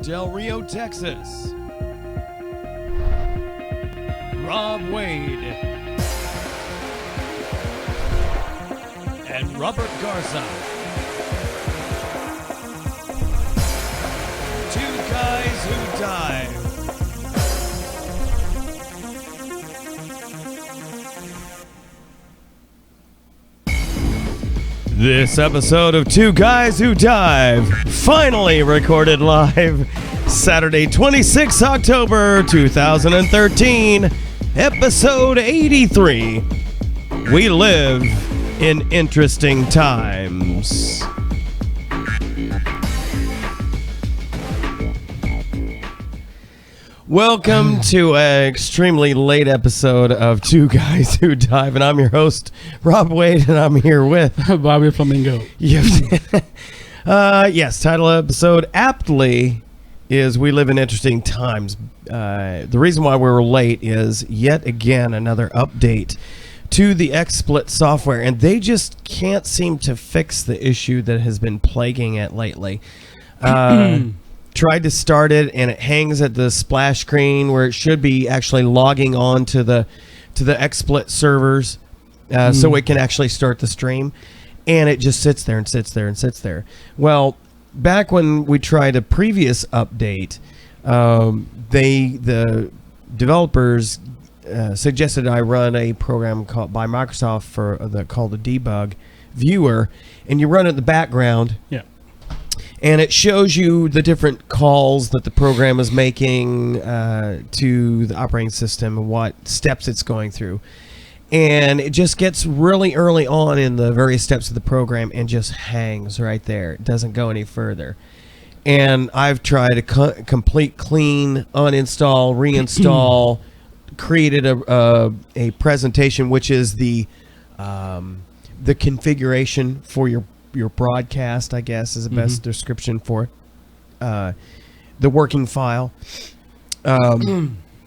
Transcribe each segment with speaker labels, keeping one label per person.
Speaker 1: Del Rio, Texas. Rob Wade and Robert Garza. Two guys who dive. This episode of Two Guys Who Dive finally recorded live Saturday, 26 October 2013, episode 83. We live in interesting times. Welcome to an extremely late episode of Two Guys Who Dive, and I'm your host, Rob Wade, and I'm here with
Speaker 2: Bobby Flamingo.
Speaker 1: Yes, title episode aptly is We Live in Interesting Times. The reason why we were late is yet again another update to the XSplit software, and they just can't seem to fix the issue that has been plaguing it lately. Tried to start it, and it hangs at the splash screen where it should be actually logging on to the XSplit servers so it can actually start the stream, and it just sits there and sits there and sits there. Well, back when we tried a previous update, the developers suggested I run a program called by Microsoft called the debug viewer, and you run it in the background.
Speaker 2: Yeah.
Speaker 1: And it shows you the different calls that the program is making to the operating system and what steps it's going through. And it just gets really early on in the various steps of the program and just hangs right there. It doesn't go any further. And I've tried a complete clean, uninstall, reinstall, created a presentation, which is the configuration for your broadcast, I guess, is the best description for the working file.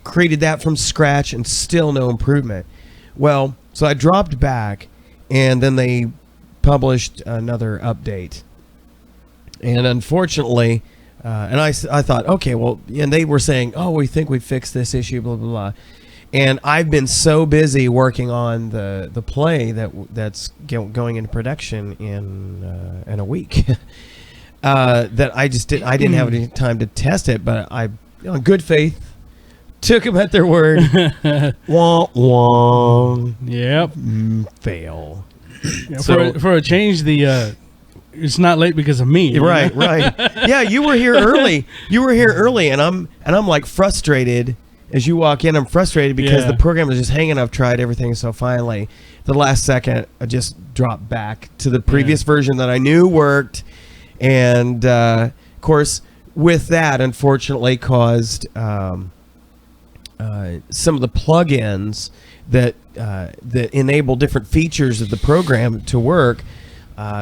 Speaker 1: Created that from scratch and still no improvement. Well, so I dropped back, and then they published another update. And unfortunately, and I thought, okay, well, and they were saying, oh, we think we fixed this issue, blah, blah, blah. And I've been so busy working on the play that's going into production in a week that I didn't have any time to test it. But I, in good faith, took them at their word. Wah wah.
Speaker 2: Yep.
Speaker 1: Fail.
Speaker 2: Yeah, so, for a change, it's not late because of me.
Speaker 1: Right. Yeah, you were here early. And I'm like frustrated. As you walk in, I'm frustrated because the program is just hanging. I've tried everything, so finally, the last second, I just dropped back to the previous version that I knew worked. And, of course, with that, unfortunately, caused some of the plugins that enable different features of the program to work.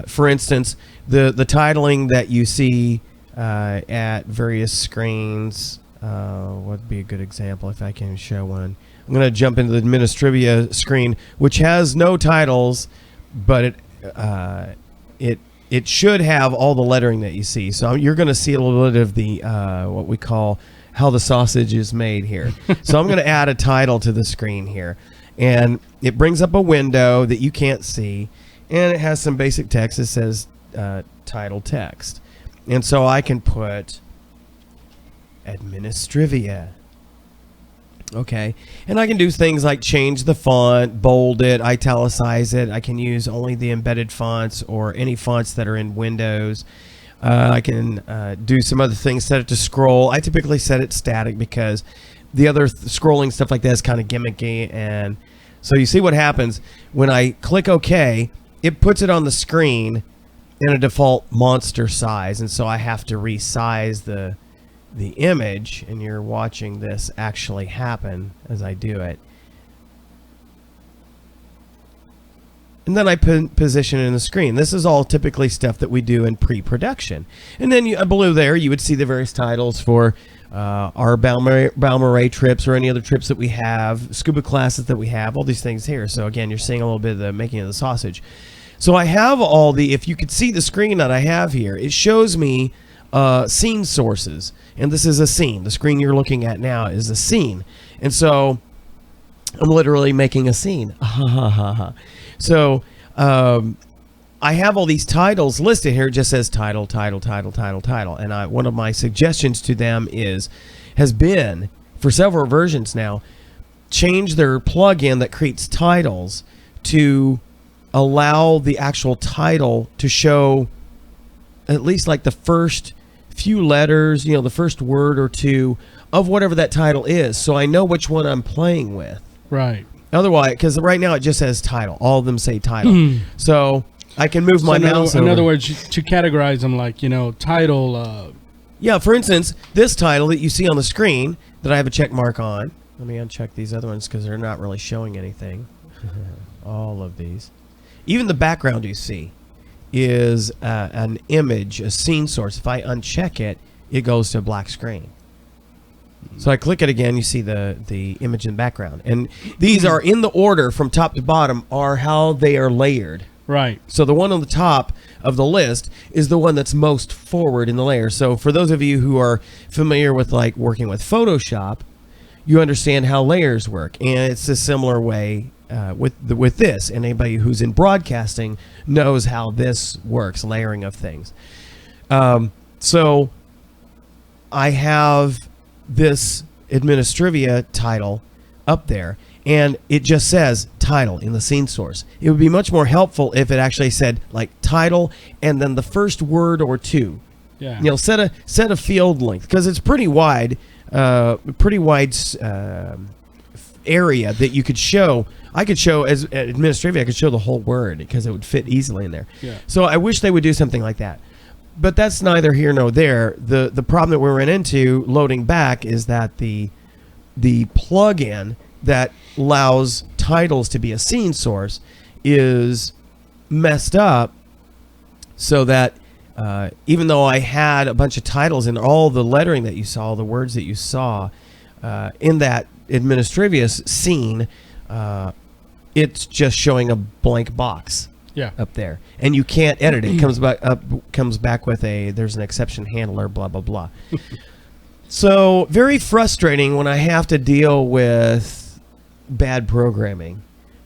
Speaker 1: For instance, the titling that you see at various screens. What would be a good example if I can show one? I'm going to jump into the Administrivia screen, which has no titles, but it should have all the lettering that you see. So you're going to see a little bit of the what we call how the sausage is made here. So I'm going to add a title to the screen here, and it brings up a window that you can't see, and it has some basic text that says title text, and so I can put Administrivia. Okay, and I can do things like change the font, bold it, italicize it. I can use only the embedded fonts or any fonts that are in Windows. I can do some other things, set it to scroll. I typically set it static because the other scrolling stuff like that is kind of gimmicky. And so you see what happens when I click OK, it puts it on the screen in a default monster size, and so I have to resize the image, and you're watching this actually happen as I do it. And then I position it in the screen. This is all typically stuff that we do in pre-production. And then below there, you would see the various titles for our Balmoral trips or any other trips that we have, scuba classes that we have, all these things here. So again, you're seeing a little bit of the making of the sausage. So I have all the, if you could see the screen that I have here, it shows me scene sources. And this is a scene. The screen you're looking at now is a scene. And so I'm literally making a scene. So I have all these titles listed here. It just says title, title, title, title, title. And one of my suggestions to them has been, for several versions now, change their plugin that creates titles to allow the actual title to show at least like the first few letters, the first word or two of whatever that title is, so I know which one I'm playing with.
Speaker 2: Right.
Speaker 1: Otherwise, because right now it just says title. All of them say title. So I can move my mouse over.
Speaker 2: In other words, to categorize them like, title.
Speaker 1: Yeah, for instance, this title that you see on the screen that I have a check mark on. Let me uncheck these other ones because they're not really showing anything. All of these. Even the background you see is an image, a scene source. If I uncheck it, it goes to a black screen. So I click it again, you see the image in the background. And these are in the order from top to bottom are how they are layered.
Speaker 2: Right.
Speaker 1: So the one on the top of the list is the one that's most forward in the layer. So for those of you who are familiar with like working with Photoshop, you understand how layers work. And it's a similar way with this. And anybody who's in broadcasting knows how this works, layering of things. So I have this Administrivia title up there, and it just says title in the scene source. It would be much more helpful if it actually said like title and then the first word or two.
Speaker 2: Yeah.
Speaker 1: Set a field length because it's pretty wide area that you could show. I could show as Administrivia. I could show the whole word because it would fit easily in there.
Speaker 2: Yeah.
Speaker 1: So I wish they would do something like that. But that's neither here nor there. The problem that we ran into loading back is that the plugin that allows titles to be a scene source is messed up, so that even though I had a bunch of titles and all the lettering that you saw, all the words that you saw in that Administrivia scene, it's just showing a blank box.
Speaker 2: Yeah.
Speaker 1: Up there, and you can't edit it. It comes back with there's an exception handler, blah blah blah. So very frustrating when I have to deal with bad programming,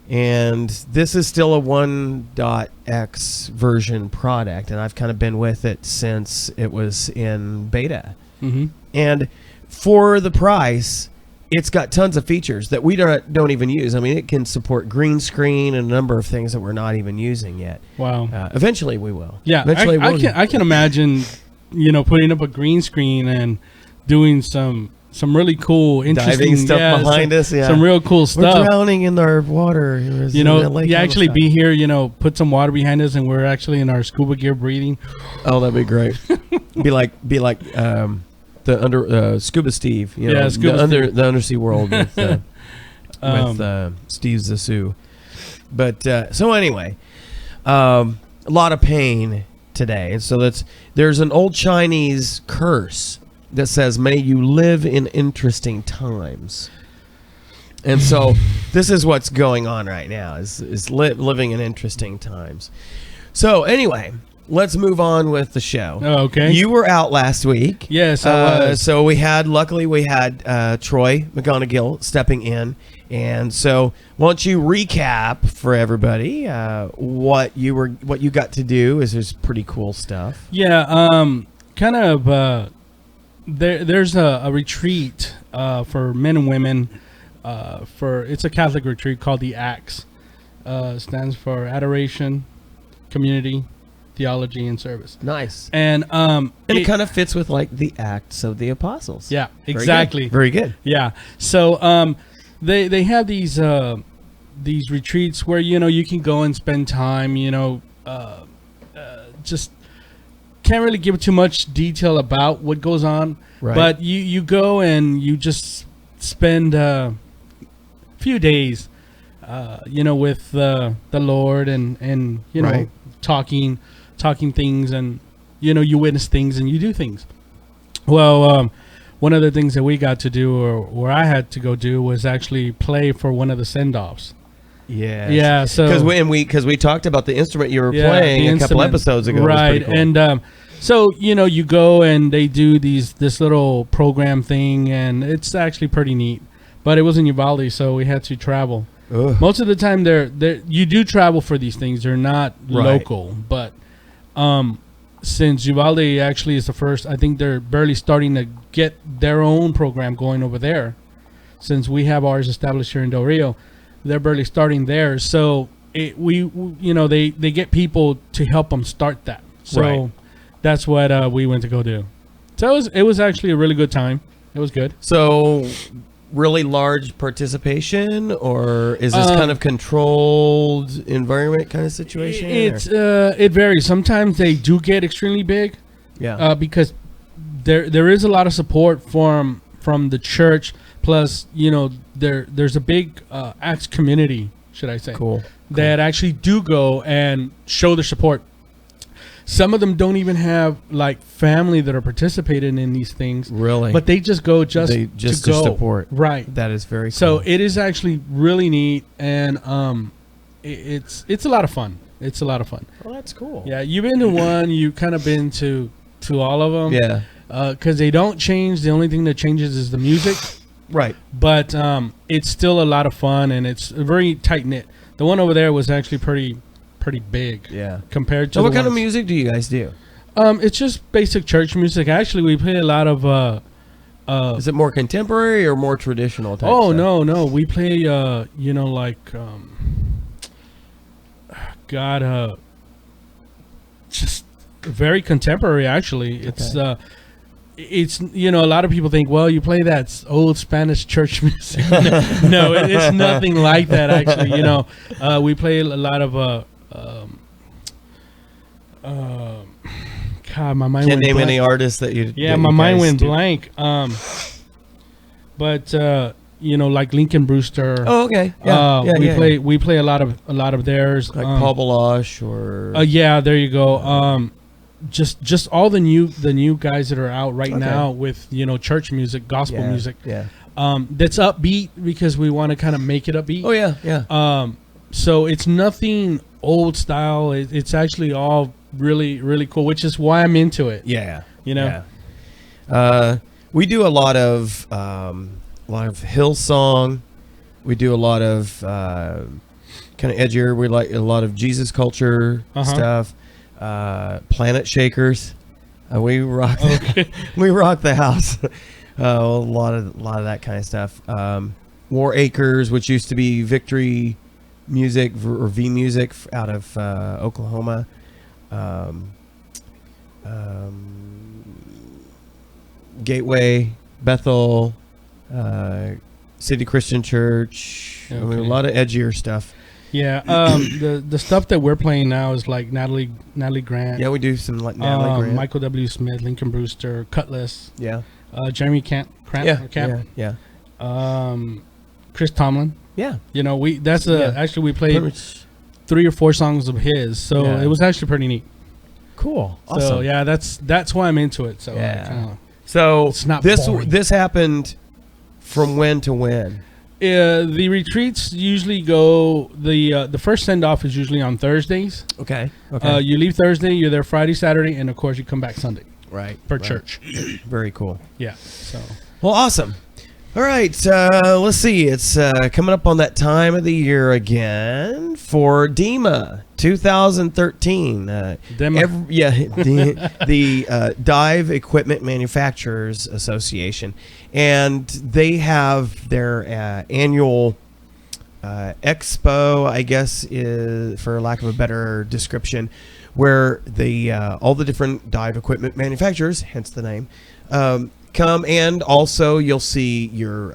Speaker 1: and this is still a 1.x version product, and I've kind of been with it since it was in beta.
Speaker 2: Mm-hmm.
Speaker 1: And for the price, it's got tons of features that we don't even use. I mean, it can support green screen and a number of things that we're not even using yet.
Speaker 2: Wow.
Speaker 1: Eventually we will.
Speaker 2: Yeah.
Speaker 1: Eventually
Speaker 2: I can imagine, putting up a green screen and doing some really cool, interesting
Speaker 1: diving stuff behind us. Yeah.
Speaker 2: Some real cool stuff.
Speaker 1: We're drowning in our water.
Speaker 2: You actually be here, put some water behind us, and we're actually in our scuba gear breathing.
Speaker 1: Oh, that'd be great. be like the under Scuba Steve, the undersea world with Steve Zissou. But so anyway, a lot of pain today, and so there's an old Chinese curse that says, "May you live in interesting times." And so this is what's going on right now: is living in interesting times. So anyway. Let's move on with the show.
Speaker 2: Oh, okay.
Speaker 1: You were out last week.
Speaker 2: Yes, I was.
Speaker 1: So luckily we had Troy McGonigal stepping in. And so why don't you recap for everybody what you got to do? There's pretty cool stuff.
Speaker 2: Yeah, there's a retreat for men and women. It's a Catholic retreat called the ACTS. Stands for Adoration, Community, Theology, and Service.
Speaker 1: Nice.
Speaker 2: And
Speaker 1: it kind of fits with like the Acts of the Apostles.
Speaker 2: Yeah, exactly.
Speaker 1: Very good.
Speaker 2: Yeah. So they have these retreats where you can go and spend time. Just can't really give too much detail about what goes on. Right. But you go and you just spend a few days, with the Lord and
Speaker 1: right.
Speaker 2: talking things, and you witness things and you do things. Well, one of the things that we got to do, or I had to go do, was actually play for one of the send-offs. Yeah. So
Speaker 1: because we talked about the instrument you were playing a couple episodes ago.
Speaker 2: right?
Speaker 1: It was pretty cool.
Speaker 2: And So, you go and they do this little program thing, and it's actually pretty neat. But it was in Uvalde, so we had to travel.
Speaker 1: Ugh.
Speaker 2: Most of the time, you do travel for these things. They're not local. But since Uvalde actually is the first, I think they're barely starting to get their own program going over there. Since we have ours established here in Del Rio, they're barely starting there. So they get people to help them start that. So that's what we went to go do. So it was actually a really good time. It was good.
Speaker 1: So really large participation, or is this kind of controlled environment kind of situation?
Speaker 2: It varies. Sometimes they do get extremely big.
Speaker 1: Yeah.
Speaker 2: Because there is a lot of support from the church. Plus, there's a big Acts community, should I say?
Speaker 1: Cool.
Speaker 2: That actually do go and show their support. Some of them don't even have like family that are participating in these things.
Speaker 1: Really?
Speaker 2: But they just go to go.
Speaker 1: Support.
Speaker 2: Right.
Speaker 1: That is very cool.
Speaker 2: So it is actually really neat, and it's a lot of fun. It's a lot of fun.
Speaker 1: Well, that's cool.
Speaker 2: Yeah, you've been to one. You've kind of been to all of them.
Speaker 1: Yeah.
Speaker 2: Because they don't change. The only thing that changes is the music.
Speaker 1: Right.
Speaker 2: But it's still a lot of fun, and it's very tight knit. The one over there was actually pretty big.
Speaker 1: Yeah.
Speaker 2: Compared to
Speaker 1: what kind of music do you guys do?
Speaker 2: It's just basic church music. Actually, we play a lot of.
Speaker 1: Is it more contemporary or more traditional type?
Speaker 2: Oh
Speaker 1: stuff?
Speaker 2: no, we play just very contemporary. Actually, it's a lot of people think, well, you play that old Spanish church music. No, it's nothing like that. Actually, we play a lot of God, my mind
Speaker 1: Can't
Speaker 2: went
Speaker 1: name
Speaker 2: blank.
Speaker 1: any artists that you.
Speaker 2: Yeah,
Speaker 1: that
Speaker 2: my
Speaker 1: you
Speaker 2: mind
Speaker 1: guys
Speaker 2: went
Speaker 1: do.
Speaker 2: blank. Like Lincoln Brewster.
Speaker 1: Oh, okay. Yeah,
Speaker 2: we play a lot of theirs.
Speaker 1: Like Paul Balash or.
Speaker 2: Yeah, there you go. Just all the new guys that are out right now with church music, gospel music.
Speaker 1: Yeah.
Speaker 2: That's upbeat because we want to kind of make it upbeat.
Speaker 1: Oh yeah.
Speaker 2: So it's nothing old style. It's actually all really, really cool, which is why I'm into it.
Speaker 1: Yeah.
Speaker 2: Yeah.
Speaker 1: We do a lot of Hillsong. We do a lot of kind of edgier. We like a lot of Jesus culture stuff. Planet Shakers. We rock. We rock the house. A lot of that kind of stuff. War Acres, which used to be Victory Music or V Music out of Oklahoma. Gateway, Bethel, City Christian Church.
Speaker 2: Okay.
Speaker 1: I mean, a lot of edgier stuff.
Speaker 2: Yeah. The stuff that we're playing now is like Natalie Grant.
Speaker 1: Yeah, we do some like Natalie Grant.
Speaker 2: Michael W. Smith, Lincoln Brewster, Cutlass.
Speaker 1: Yeah.
Speaker 2: Jeremy Camp.
Speaker 1: Yeah.
Speaker 2: Chris Tomlin.
Speaker 1: Yeah.
Speaker 2: Actually we played 3 or 4 songs of his, so it was actually pretty neat.
Speaker 1: Cool. Awesome.
Speaker 2: So yeah, that's why I'm into it. So
Speaker 1: so
Speaker 2: it's not boring.
Speaker 1: This happened from when to when?
Speaker 2: The retreats usually go the first send off is usually on Thursdays.
Speaker 1: Okay.
Speaker 2: You leave Thursday, you're there Friday, Saturday, and of course you come back Sunday.
Speaker 1: Right.
Speaker 2: For church.
Speaker 1: Very cool.
Speaker 2: Yeah. So.
Speaker 1: Well, awesome. All right, let's see. It's coming up on that time of the year again for DEMA 2013.
Speaker 2: DEMA.
Speaker 1: The Dive Equipment Manufacturers Association. And they have their annual expo, I guess, is, for lack of a better description, where all the different dive equipment manufacturers, hence the name, come, and also you'll see your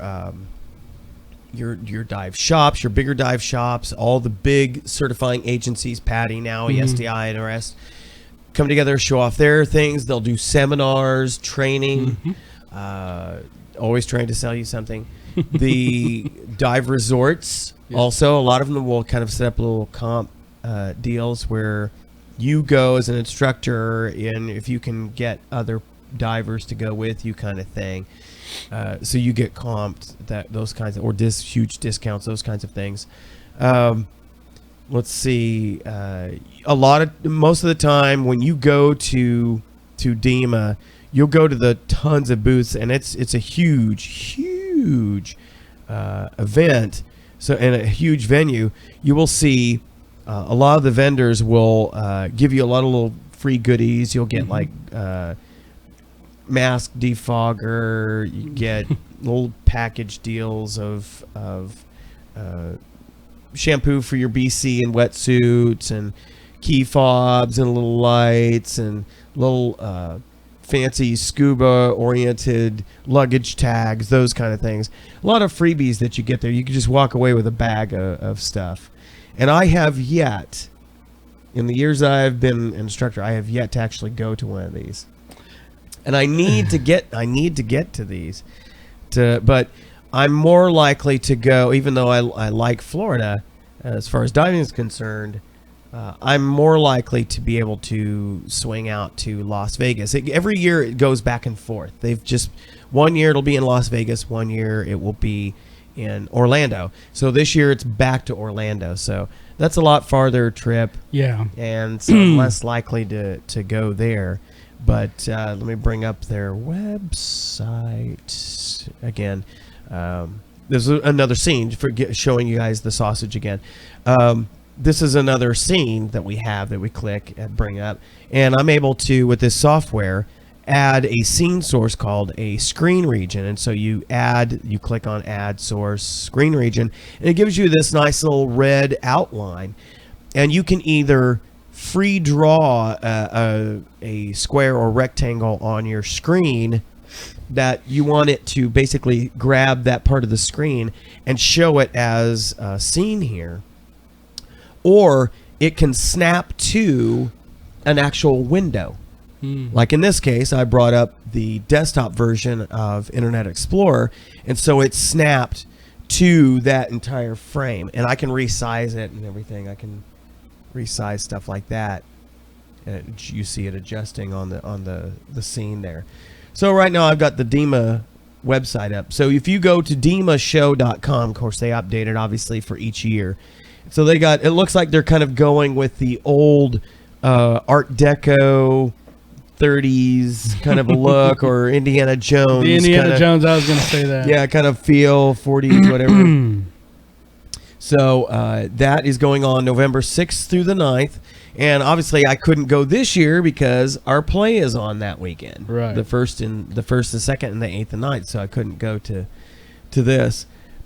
Speaker 1: dive shops, your bigger dive shops, all the big certifying agencies, PADI now, ESDI, and the rest, come together, show off their things. They'll do seminars, training, always trying to sell you something. The dive resorts, also, a lot of them will kind of set up little comp deals where you go as an instructor, and if you can get other divers to go with you, kind of thing, so you get comped, those kinds of, or huge discounts, those kinds of things. Let's see, most of the time when you go to to DEMA, you'll go to the tons of booths, and it's a huge event. So in a huge venue, you will see a lot of the vendors will give you a lot of little free goodies. You'll get like mask defogger. You get little package deals of shampoo for your BC and wetsuits, and key fobs and little lights and little fancy scuba oriented luggage tags, those kind of things. A lot of freebies that you get there. You can just walk away with a bag of stuff. And I have yet, in the years that I've been an instructor, I have yet to actually go to one of these. And I need to get to these, but I'm more likely to go, even though I like Florida as far as diving is concerned. I'm more likely to be able to swing out to Las Vegas. Every year it goes back and forth. They've just, one year it'll be in Las Vegas, one year it will be in Orlando. So this year it's back to Orlando. So that's a lot farther trip.
Speaker 2: Yeah.
Speaker 1: And so I'm less likely to go there. But let me bring up their website again. This is another scene for showing you guys the sausage again. This is another scene that we have that we click and bring up, and I'm able to, with this software, add a scene source called a screen region. And so you click on add source screen region, and it gives you this nice little red outline, and you can either free draw a square or rectangle on your screen that you want it to basically grab that part of the screen and show it as a scene here. Or it can snap to an actual window. Like in this case, I brought up the desktop version of Internet Explorer, and so it snapped to that entire frame. And I can resize it and everything. I can resize stuff like that. And you see it adjusting on the scene there. So right now I've got the DEMA website up. So if you go to demashow.com, of course they update it obviously for each year. So they got, it looks like they're kind of going with the old Art Deco 30s kind of a look, or Indiana Jones.
Speaker 2: The Indiana Jones, I was going to say that.
Speaker 1: Yeah, kind of feel, 40s, whatever. So that is going on November 6th through the 9th. And obviously I couldn't go this year because our play is on that weekend.
Speaker 2: Right.
Speaker 1: The first, the second, and the 8th and 9th. So I couldn't go to this.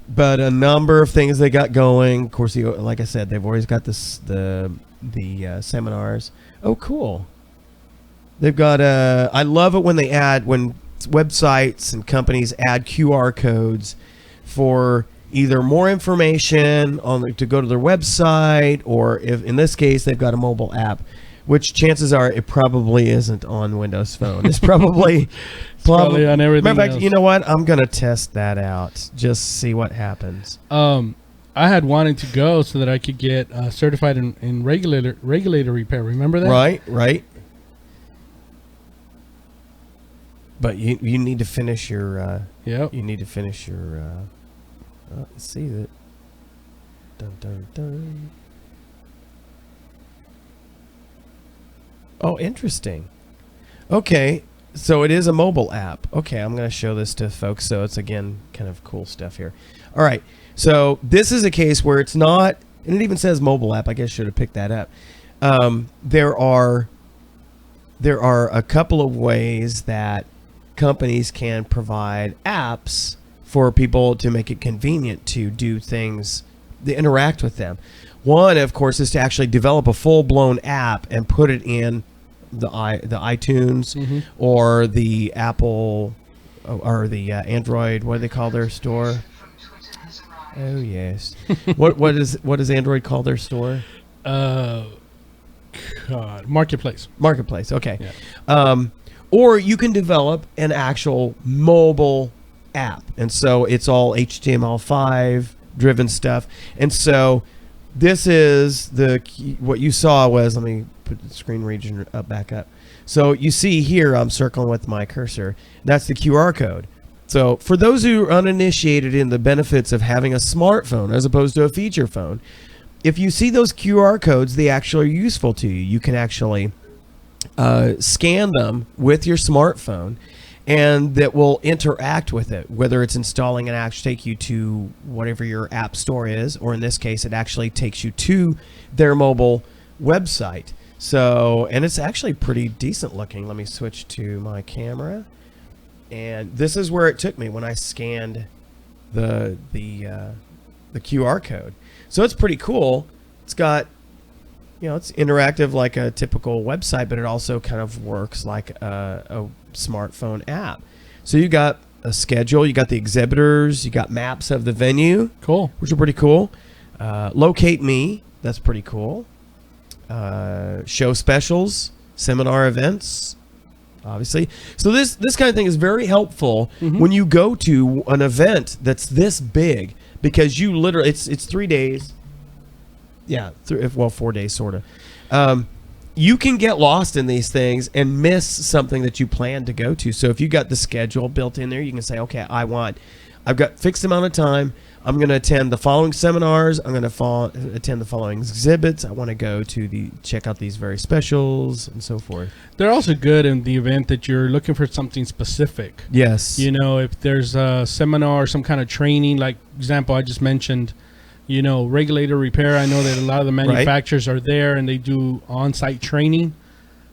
Speaker 1: But a number of things they got going. Of course, like I said, they've always got the seminars. Oh, cool. They've got I love it when websites and companies add QR codes for either more information to go to their website, or if in this case they've got a mobile app, which chances are it probably isn't on Windows Phone. It's probably
Speaker 2: on everything.
Speaker 1: Matter of fact, you know what? I'm gonna test that out. Just see what happens.
Speaker 2: I had wanted to go so that I could get certified in regulator repair. Remember that?
Speaker 1: Right. But you need to finish your.
Speaker 2: Yep.
Speaker 1: You need to finish your. Let's see that. Dun dun dun. Oh, interesting. Okay, so it is a mobile app. Okay, I'm going to show this to folks. So it's, again, kind of cool stuff here. All right, so this is a case where it's not, and it even says mobile app. I guess I should have picked that up. There are a couple of ways that companies can provide apps for people to make it convenient to do things, to interact with them. One, of course, is to actually develop a full-blown app and put it in the iTunes or the Apple or the Android. What do they call their store? Oh yes. what does Android call their store?
Speaker 2: Marketplace.
Speaker 1: Marketplace. Okay.
Speaker 2: Yeah.
Speaker 1: Or you can develop an actual mobile app, and so it's all HTML5 driven stuff, and so. This is what you saw was, let me put the screen region back up. So you see here, I'm circling with my cursor. That's the QR code. So for those who are uninitiated in the benefits of having a smartphone as opposed to a feature phone, if you see those QR codes, they actually are useful to you. You can actually scan them with your smartphone, and that will interact with it, whether it's installing an app, take you to whatever your app store is, or in this case, it actually takes you to their mobile website. So, and it's actually pretty decent looking. Let me switch to my camera. And this is where it took me when I scanned the QR code. So it's pretty cool. It's got, it's interactive like a typical website, but it also kind of works like a smartphone app. So you got a schedule, you got the exhibitors, you got maps of the venue.
Speaker 2: Cool.
Speaker 1: Which are pretty cool. Locate Me, that's pretty cool. Show specials, seminar events, obviously. So this kind of thing is very helpful when you go to an event that's this big, because you literally, it's 3 days. Yeah, 4 days sort of. You can get lost in these things and miss something that you plan to go to. So if you got the schedule built in there, you can say, okay, I've got fixed amount of time. I'm going to attend the following seminars. I'm going to attend the following exhibits. I want to go to check out these very specials and so forth. They're
Speaker 2: also good in the event that you're looking for something specific.
Speaker 1: Yes.
Speaker 2: If there's a seminar or some kind of training, like example I just mentioned, regulator repair. I know that a lot of the manufacturers are there and they do on-site training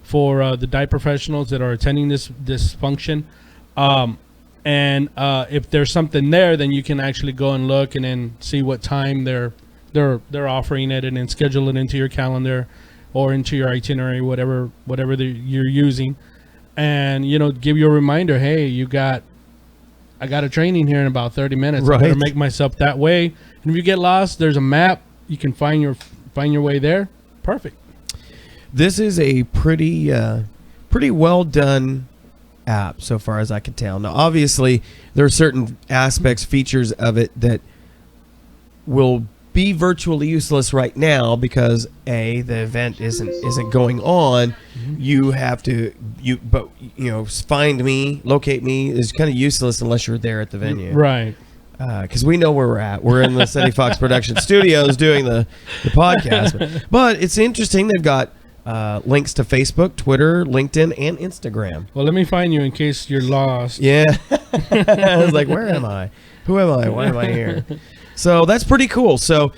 Speaker 2: for the dive professionals that are attending this function. And if there's something there, then you can actually go and look and then see what time they're offering it, and then schedule it into your calendar or into your itinerary, whatever you're using, and give you a reminder. Hey, I got a training here in about 30 minutes.
Speaker 1: Right.
Speaker 2: I better make myself that way. And if you get lost, there's a map. You can find your way there. Perfect.
Speaker 1: This is a pretty well done app so far as I can tell. Now, obviously, there are certain aspects, features of it that will be virtually useless right now because the event isn't going on. You have to find me, locate me is kind of useless unless you're there at the venue,
Speaker 2: right?
Speaker 1: Because we know where we're at. We're in the Ceti Fox Production Studios doing the podcast. But it's interesting. They've got links to Facebook, Twitter, LinkedIn, and Instagram.
Speaker 2: Well, let me find you in case you're lost.
Speaker 1: Yeah. I was like, where am I? Who am I? Why am I here? So that's pretty cool. So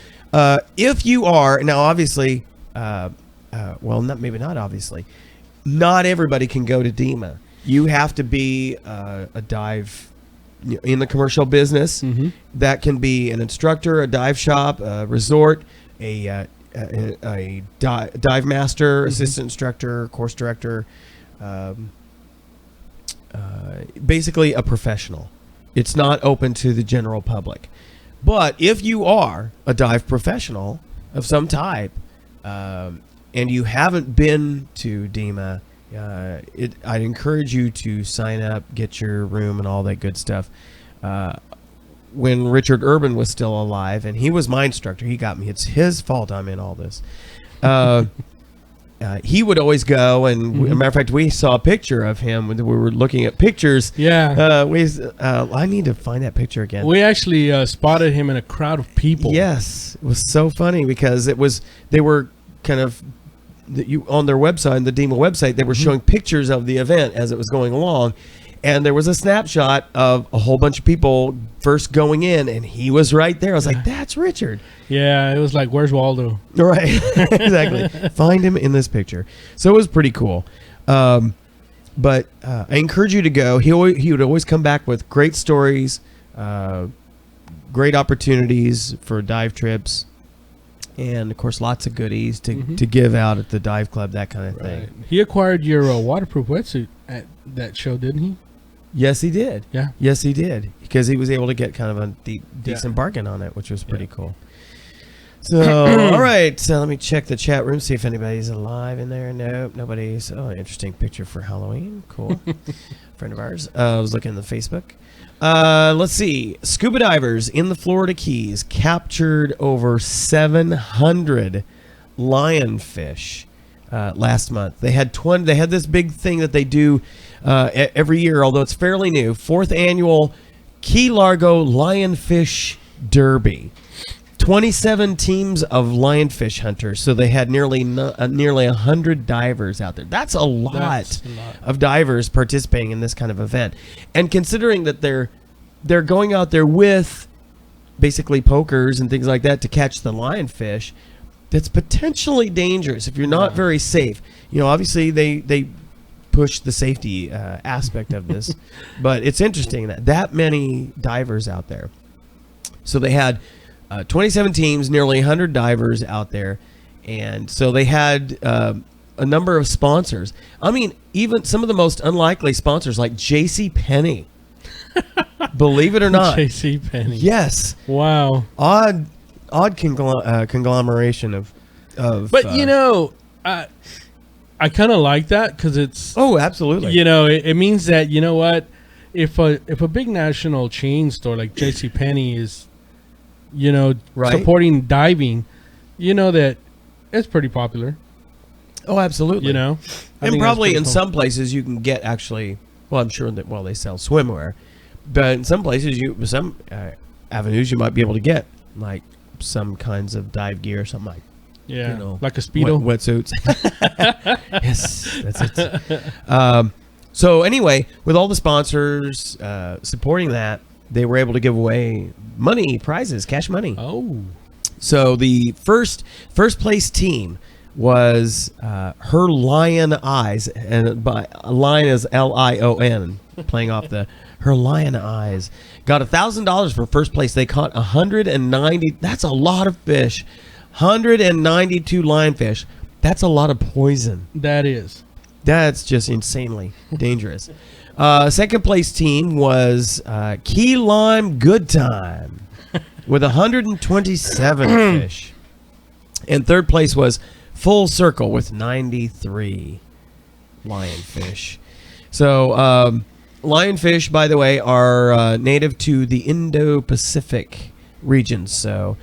Speaker 1: if you are, now obviously, maybe not obviously, not everybody can go to DEMA. You have to be a dive in the commercial business. That can be an instructor, a dive shop, a resort, a dive master, assistant instructor, course director, basically a professional. It's not open to the general public. But if you are a dive professional of some type, and you haven't been to DEMA, I'd encourage you to sign up, get your room and all that good stuff. When Richard Urban was still alive, and he was my instructor, he got me. It's his fault I'm in all this. He would always go, and as a matter of fact, we saw a picture of him when we were looking at pictures.
Speaker 2: Yeah.
Speaker 1: I need to find that picture again.
Speaker 2: We actually spotted him in a crowd of people.
Speaker 1: Yes. It was so funny because they were kind of, on their website, the DEMA website, they were showing pictures of the event as it was going along. And there was a snapshot of a whole bunch of people first going in, and he was right there. I was like, that's Richard.
Speaker 2: Yeah, it was like, where's Waldo?
Speaker 1: Right, exactly. Find him in this picture. So it was pretty cool. But I encourage you to go. He would always come back with great stories, great opportunities for dive trips, and, of course, lots of goodies to give out at the dive club, that kind of thing.
Speaker 2: He acquired your waterproof wetsuit at that show, didn't he?
Speaker 1: Yes, he did.
Speaker 2: Yeah.
Speaker 1: Yes, he did. Because he was able to get kind of a decent bargain on it, which was pretty cool. So, all right. So let me check the chat room, see if anybody's alive in there. Nope, nobody's. Oh, interesting picture for Halloween. Cool. Friend of ours. I was looking at the Facebook. Let's see. Scuba divers in the Florida Keys captured over 700 lionfish last month. They had this big thing that they do every year, although it's fairly new. 4th annual Key Largo Lionfish Derby. 27 teams of lionfish hunters. So they had nearly 100 divers out there. That's a lot of divers participating in this kind of event. And considering that they're going out there with basically pokers and things like that to catch the lionfish, that's potentially dangerous if you're not very safe. Obviously they push the safety aspect of this, but it's interesting that many divers out there. So they had 27 teams, nearly 100 divers out there, and so they had a number of sponsors. I mean, even some of the most unlikely sponsors, like JCPenney. Believe it or not,
Speaker 2: JCPenney.
Speaker 1: Yes.
Speaker 2: Wow.
Speaker 1: Odd conglomeration of.
Speaker 2: But I kind of like that because it's.
Speaker 1: Oh, absolutely.
Speaker 2: It means that what, if a big national chain store like JCPenney is, supporting diving, that it's pretty popular.
Speaker 1: Oh, absolutely.
Speaker 2: And
Speaker 1: probably in some places you can get actually. Well, I'm sure that they sell swimwear, but in some places some avenues you might be able to get like some kinds of dive gear or something like.
Speaker 2: Yeah, like a Speedo.
Speaker 1: Wetsuits. Yes, that's it. So anyway, with all the sponsors supporting that, they were able to give away prizes, cash money.
Speaker 2: Oh.
Speaker 1: So the first place team was Her Lion Eyes, and by lion is LION, playing off the Her Lion Eyes. Got $1,000 for first place. They caught 190. That's a lot of fish. 192 lionfish. That's a lot of poison.
Speaker 2: That is.
Speaker 1: That's just insanely dangerous. Second place team was Key Lime Good Time with 127 fish. And third place was Full Circle with 93 lionfish. So lionfish, by the way, are native to the Indo-Pacific region. So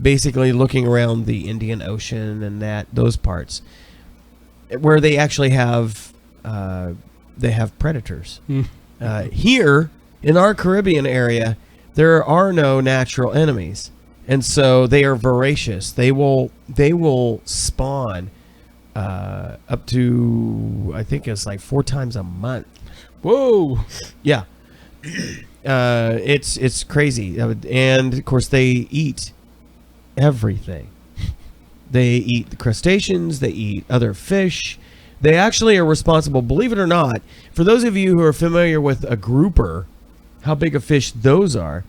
Speaker 1: basically looking around the Indian Ocean and those parts where they actually have predators. Here in our Caribbean area, there are no natural enemies, and so they are voracious. They will spawn up to, I think it's like 4 times a month.
Speaker 2: Whoa!
Speaker 1: Yeah, it's crazy, and of course they eat everything. They eat the crustaceans, they eat other fish. They actually are responsible, believe it or not, for those of you who are familiar with a grouper, how big a fish those are.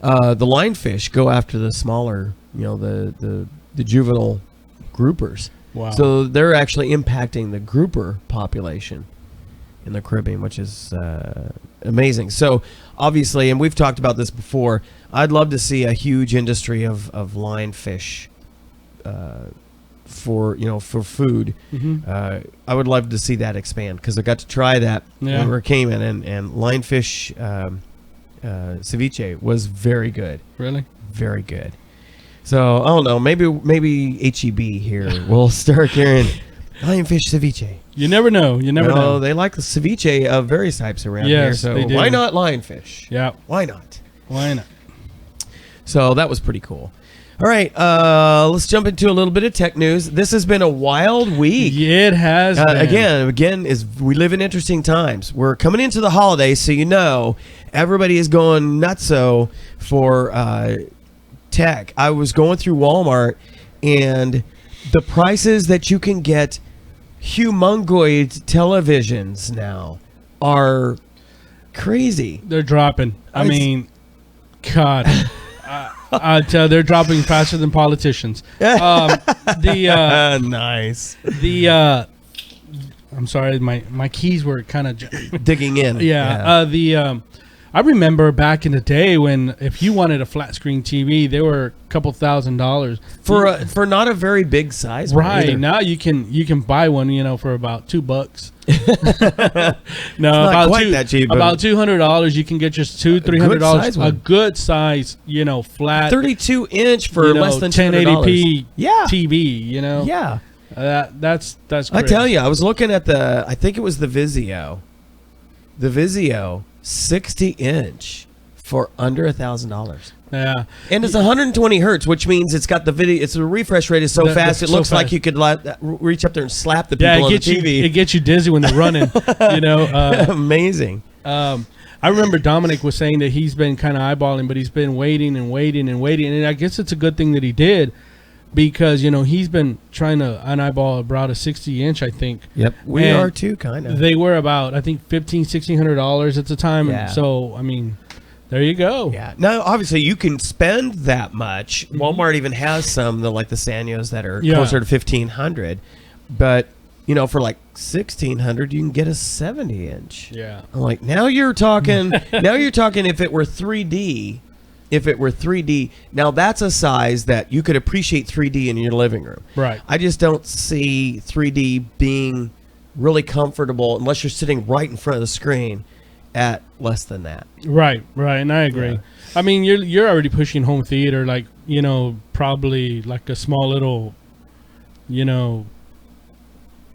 Speaker 1: The lionfish go after the smaller, the juvenile groupers.
Speaker 2: Wow.
Speaker 1: So they're actually impacting the grouper population in the Caribbean, which is amazing. So obviously, and we've talked about this before, I'd love to see a huge industry of lionfish for food. Mm-hmm. I would love to see that expand because I got to try that when we came in, and lionfish ceviche was very good.
Speaker 2: Really?
Speaker 1: Very good. So I don't know, maybe HEB here will start carrying lionfish ceviche.
Speaker 2: You never know. You never know.
Speaker 1: They like the ceviche of various types around here. So
Speaker 2: they do.
Speaker 1: Why not lionfish?
Speaker 2: Yeah.
Speaker 1: Why not?
Speaker 2: Why not?
Speaker 1: So that was pretty cool. All right, let's jump into a little bit of tech news. This has been a wild week.
Speaker 2: Yeah, it has been.
Speaker 1: Again, we live in interesting times. We're coming into the holidays, so everybody is going nutso for tech. I was going through Walmart, and the prices that you can get humongoid televisions now are crazy.
Speaker 2: They're dropping. I mean, God. They're dropping faster than politicians.
Speaker 1: Nice.
Speaker 2: I'm sorry, my keys were kind of
Speaker 1: digging in.
Speaker 2: Yeah. I remember back in the day when if you wanted a flat screen TV, they were a couple $1,000s
Speaker 1: for not a very big size.
Speaker 2: Right
Speaker 1: either.
Speaker 2: Now you can buy one, for about $2. No,
Speaker 1: not quite that cheap.
Speaker 2: About $200, you can get just $300. A good size, flat
Speaker 1: 32-inch for less than $1080p.
Speaker 2: TV.
Speaker 1: Yeah,
Speaker 2: that's great.
Speaker 1: I tell you, I was looking at I think it was the Vizio. The Vizio 60-inch for under $1,000.
Speaker 2: Yeah.
Speaker 1: And it's 120 hertz, which means it's got the video. It's the refresh rate is so fast. It looks like you could reach up there and slap the people on the TV.
Speaker 2: It gets you dizzy when they're running.
Speaker 1: Amazing.
Speaker 2: I remember Dominic was saying that he's been kind of eyeballing, but he's been waiting and waiting and waiting. And I guess it's a good thing that he did because, he's been trying to eyeball about a 60-inch, I think.
Speaker 1: Yep. We are too, kind of.
Speaker 2: They were about, I think, $1,500 at the time. Yeah. And so, I mean, there you go.
Speaker 1: Yeah. Now, obviously, you can spend that much. Mm-hmm. Walmart even has some, like the Sanyos, that are closer to $1,500. But... for like $1,600, you can get a 70-inch.
Speaker 2: Yeah.
Speaker 1: I'm like, now you're talking. Now you're talking. If it were 3D, now that's a size that you could appreciate 3D in your living room.
Speaker 2: Right.
Speaker 1: I just don't see 3D being really comfortable unless you're sitting right in front of the screen at less than that.
Speaker 2: Right. And I agree. Yeah. I mean, you're already pushing home theater, like probably like a small little,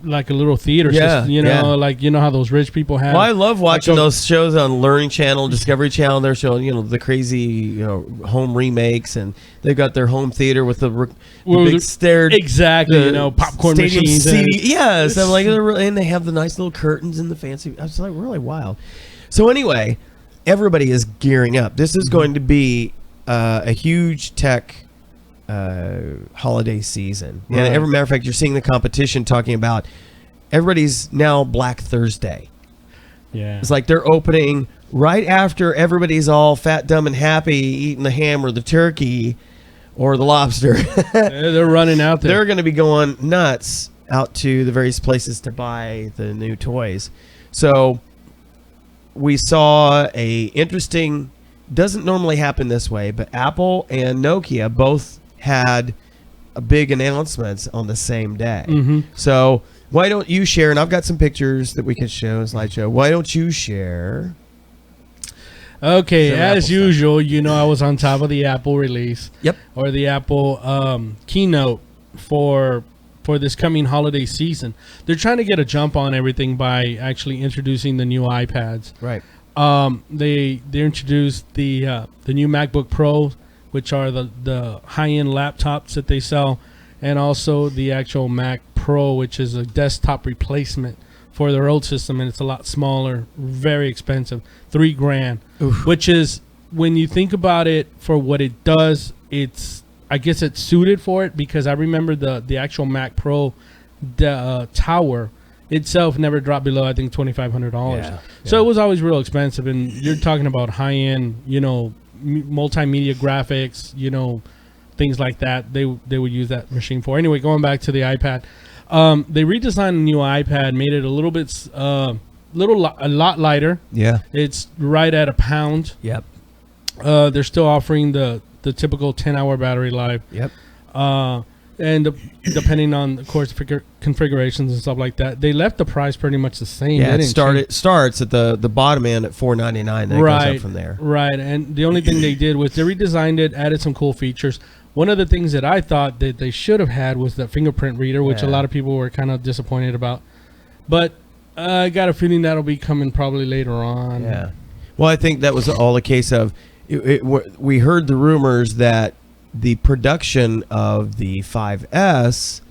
Speaker 2: like a little theater system, like how those rich people have.
Speaker 1: Well, I love watching those shows on Learning Channel, Discovery Channel. They're showing the crazy home remakes, and they've got their home theater with the big stair,
Speaker 2: exactly, popcorn machines.
Speaker 1: Yes, I'm like, and they have the nice little curtains and the fancy. I was like, really wild. So anyway, everybody is gearing up. This is going to be a huge tech holiday season. Right. And as a matter of fact, you're seeing the competition talking about everybody's now Black Thursday.
Speaker 2: Yeah.
Speaker 1: It's like they're opening right after everybody's all fat, dumb, and happy eating the ham or the turkey or the lobster.
Speaker 2: They're running out there.
Speaker 1: They're going to be going nuts out to the various places to buy the new toys. So we saw a interesting, doesn't normally happen this way, but Apple and Nokia both had a big announcements on the same day.
Speaker 2: Mm-hmm.
Speaker 1: So why don't you share? And I've got some pictures that we can show, slideshow. Why don't you share?
Speaker 2: Okay, as usual, I was on top of the Apple release.
Speaker 1: Yep.
Speaker 2: Or the Apple keynote for this coming holiday season. They're trying to get a jump on everything by actually introducing the new iPads.
Speaker 1: Right.
Speaker 2: They introduced the new MacBook Pro, which are the high-end laptops that they sell, and also the actual Mac Pro, which is a desktop replacement for their old system, and it's a lot smaller, very expensive, $3,000.
Speaker 1: Oof.
Speaker 2: Which is, when you think about it, for what it does, I guess it's suited for it, because I remember the actual Mac Pro tower itself never dropped below, I think, $2,500.
Speaker 1: Yeah.
Speaker 2: So it was always real expensive, and you're talking about high-end, multimedia graphics, things like that. They would use that machine for. Anyway, going back to the iPad, they redesigned the new iPad, made it a little bit, a lot lighter.
Speaker 1: Yeah, it's
Speaker 2: right at £1.
Speaker 1: Yep.
Speaker 2: They're still offering the typical 10-hour battery life.
Speaker 1: Yep.
Speaker 2: And depending on, of course, configurations and stuff like that, they left the price pretty much the same.
Speaker 1: Yeah, it starts at the bottom end at $499. Then it goes up from there.
Speaker 2: Right, and the only thing they did was they redesigned it, added some cool features. One of the things that I thought that they should have had was the fingerprint reader, which a lot of people were kind of disappointed about. But I got a feeling that'll be coming probably later on.
Speaker 1: Yeah. Well, I think that was all a case of we heard the rumors that the production of the 5S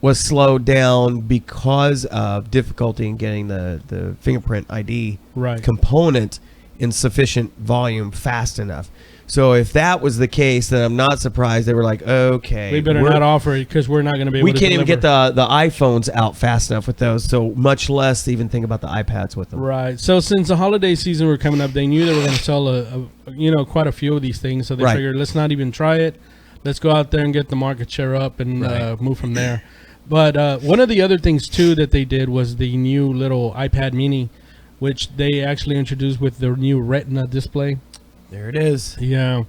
Speaker 1: was slowed down because of difficulty in getting the fingerprint ID component in sufficient volume fast enough. So if that was the case, then I'm not surprised. They were like, okay,
Speaker 2: we better not offer it because we're not going to be able to
Speaker 1: deliver. We can't even get the iPhones out fast enough with those, so much less even think about the iPads with them.
Speaker 2: Right. So since the holiday season were coming up, they knew they were going to sell quite a few of these things. So they figured, let's not even try it. Let's go out there and get the market share up and move from there. But one of the other things, too, that they did was the new little iPad mini, which they actually introduced with their new Retina display.
Speaker 1: There it is.
Speaker 2: Yeah.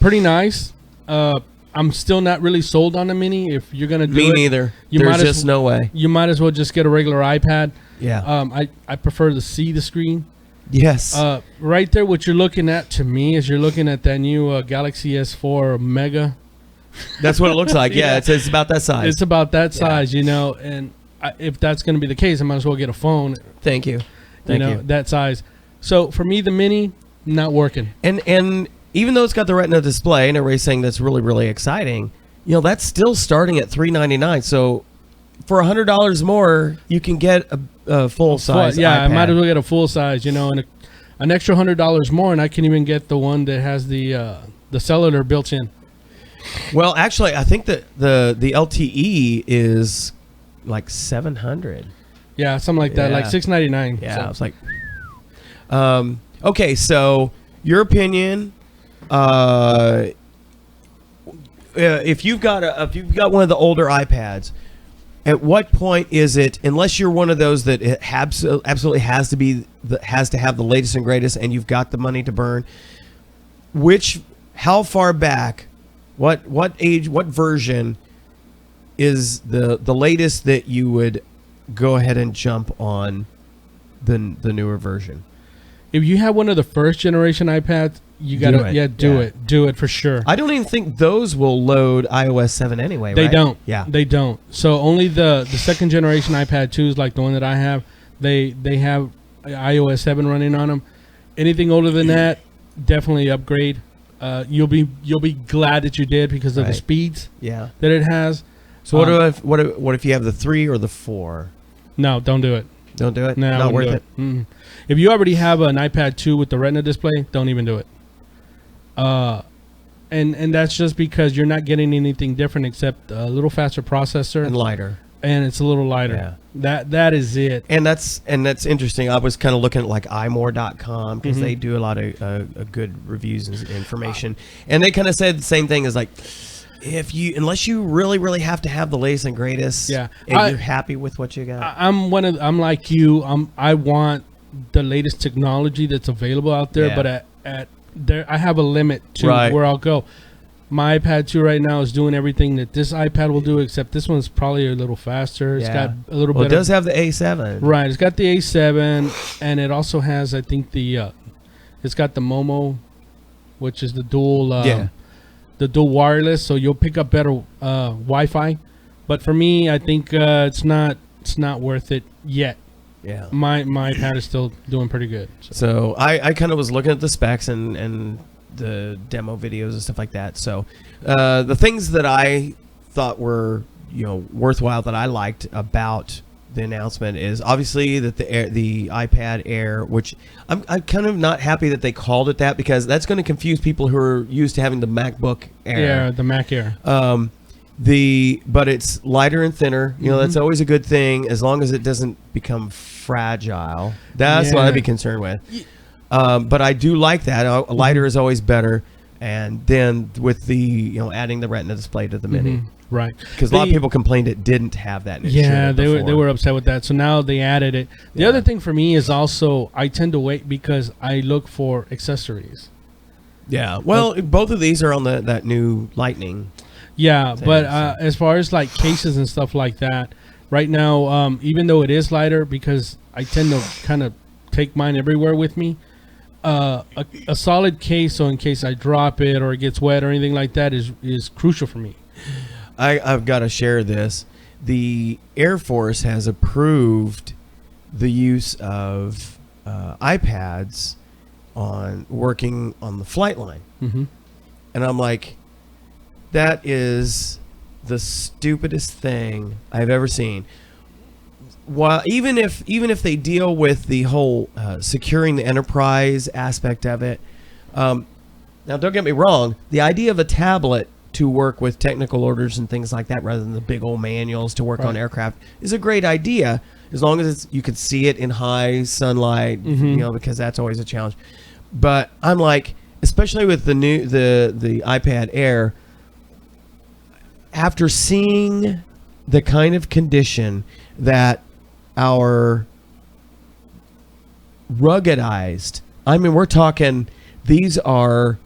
Speaker 2: Pretty nice. I'm still not really sold on the mini. If you're going to do
Speaker 1: Me neither. There's just no way.
Speaker 2: You might as well just get a regular iPad.
Speaker 1: Yeah.
Speaker 2: I prefer to see the screen.
Speaker 1: Yes.
Speaker 2: Right there, what you're looking at to me is you're looking at that new Galaxy S4 Mega.
Speaker 1: That's what it looks like. Yeah, it's about that size.
Speaker 2: It's about that size, and if that's going to be the case, I might as well get a phone.
Speaker 1: Thank you. Thank you.
Speaker 2: That size. So for me, the mini, not working.
Speaker 1: And even though it's got the Retina display, and everybody's saying that's really, really exciting, that's still starting at $399. So for $100 more, you can get a full size.
Speaker 2: Yeah,
Speaker 1: iPad.
Speaker 2: I might as well get a full size, and an extra $100 more, and I can even get the one that has the cellular built in.
Speaker 1: Well, actually, I think that the LTE is like $700.
Speaker 2: Yeah, something like that, like $699.
Speaker 1: Yeah, I was like, okay. So your opinion, if you've got one of the older iPads, at what point is it? Unless you're one of those that it absolutely has to have the latest and greatest, and you've got the money to burn. How far back? What age? What version is the latest that you would go ahead and jump on the newer version?
Speaker 2: If you have one of the first generation iPads, you gotta do it for sure.
Speaker 1: I don't even think those will load iOS 7 anyway.
Speaker 2: They
Speaker 1: right?
Speaker 2: don't.
Speaker 1: Yeah,
Speaker 2: they don't. So only the second generation iPad 2s, like the one that I have, they have iOS 7 running on them. Anything older than that, definitely upgrade. You'll be glad that you did because of the speeds that it has.
Speaker 1: So what if you have the 3 or the 4?
Speaker 2: No, don't do it.
Speaker 1: Don't do it?
Speaker 2: No,
Speaker 1: not worth it.
Speaker 2: Mm-mm. If you already have an iPad 2 with the Retina display, don't even do it. And that's just because you're not getting anything different except a little faster processor
Speaker 1: and lighter.
Speaker 2: And it's a little lighter. Yeah. That is it.
Speaker 1: And that's interesting. I was kind of looking at like imore.com because they do a lot of good reviews and information. And they kind of said the same thing as like, unless you really, really have to have the latest and greatest, and you're happy with what you got.
Speaker 2: I'm like you. I want the latest technology that's available out there, but I have a limit to where I'll go. My iPad 2 right now is doing everything that this iPad will do, except this one's probably a little faster. It's got a little bit.
Speaker 1: It does have the A7.
Speaker 2: Right. It's got the A7, and it also has, I think, it's got the Momo, which is the dual, the dual wireless. So you'll pick up better Wi-Fi. But for me, I think it's not worth it yet.
Speaker 1: Yeah.
Speaker 2: My iPad is still doing pretty good.
Speaker 1: So I kind of was looking at the specs and the demo videos and stuff like that. So the things that I thought were worthwhile that I liked about the announcement is obviously that the iPad Air, which I'm kind of not happy that they called it that because that's going to confuse people who are used to having the MacBook Air.
Speaker 2: Yeah, the Mac Air.
Speaker 1: But it's lighter and thinner. That's always a good thing as long as it doesn't become fragile. That's what I'd be concerned with. But I do like that. Lighter is always better. And then with the adding the Retina display to the Mini,
Speaker 2: right?
Speaker 1: Because a lot of people complained it didn't have that.
Speaker 2: They were upset with that. So now they added it. The other thing for me is also I tend to wait because I look for accessories. Yeah.
Speaker 1: Well, both of these are on that new Lightning.
Speaker 2: Yeah, but as far as like cases and stuff like that, right now, even though it is lighter, because I tend to kind of take mine everywhere with me, a solid case, so in case I drop it or it gets wet or anything like that, is crucial for me.
Speaker 1: I've got to share this. The Air Force has approved the use of iPads on working on the flight line, and I'm like, that is the stupidest thing I've ever seen. While even if they deal with the whole securing the enterprise aspect of it, now don't get me wrong, the idea of a tablet to work with technical orders and things like that rather than the big old manuals to work on aircraft is a great idea as long as you could see it in high sunlight, because that's always a challenge. But I'm like, especially with the iPad Air, after seeing the kind of condition that our ruggedized, I mean, we're talking, these are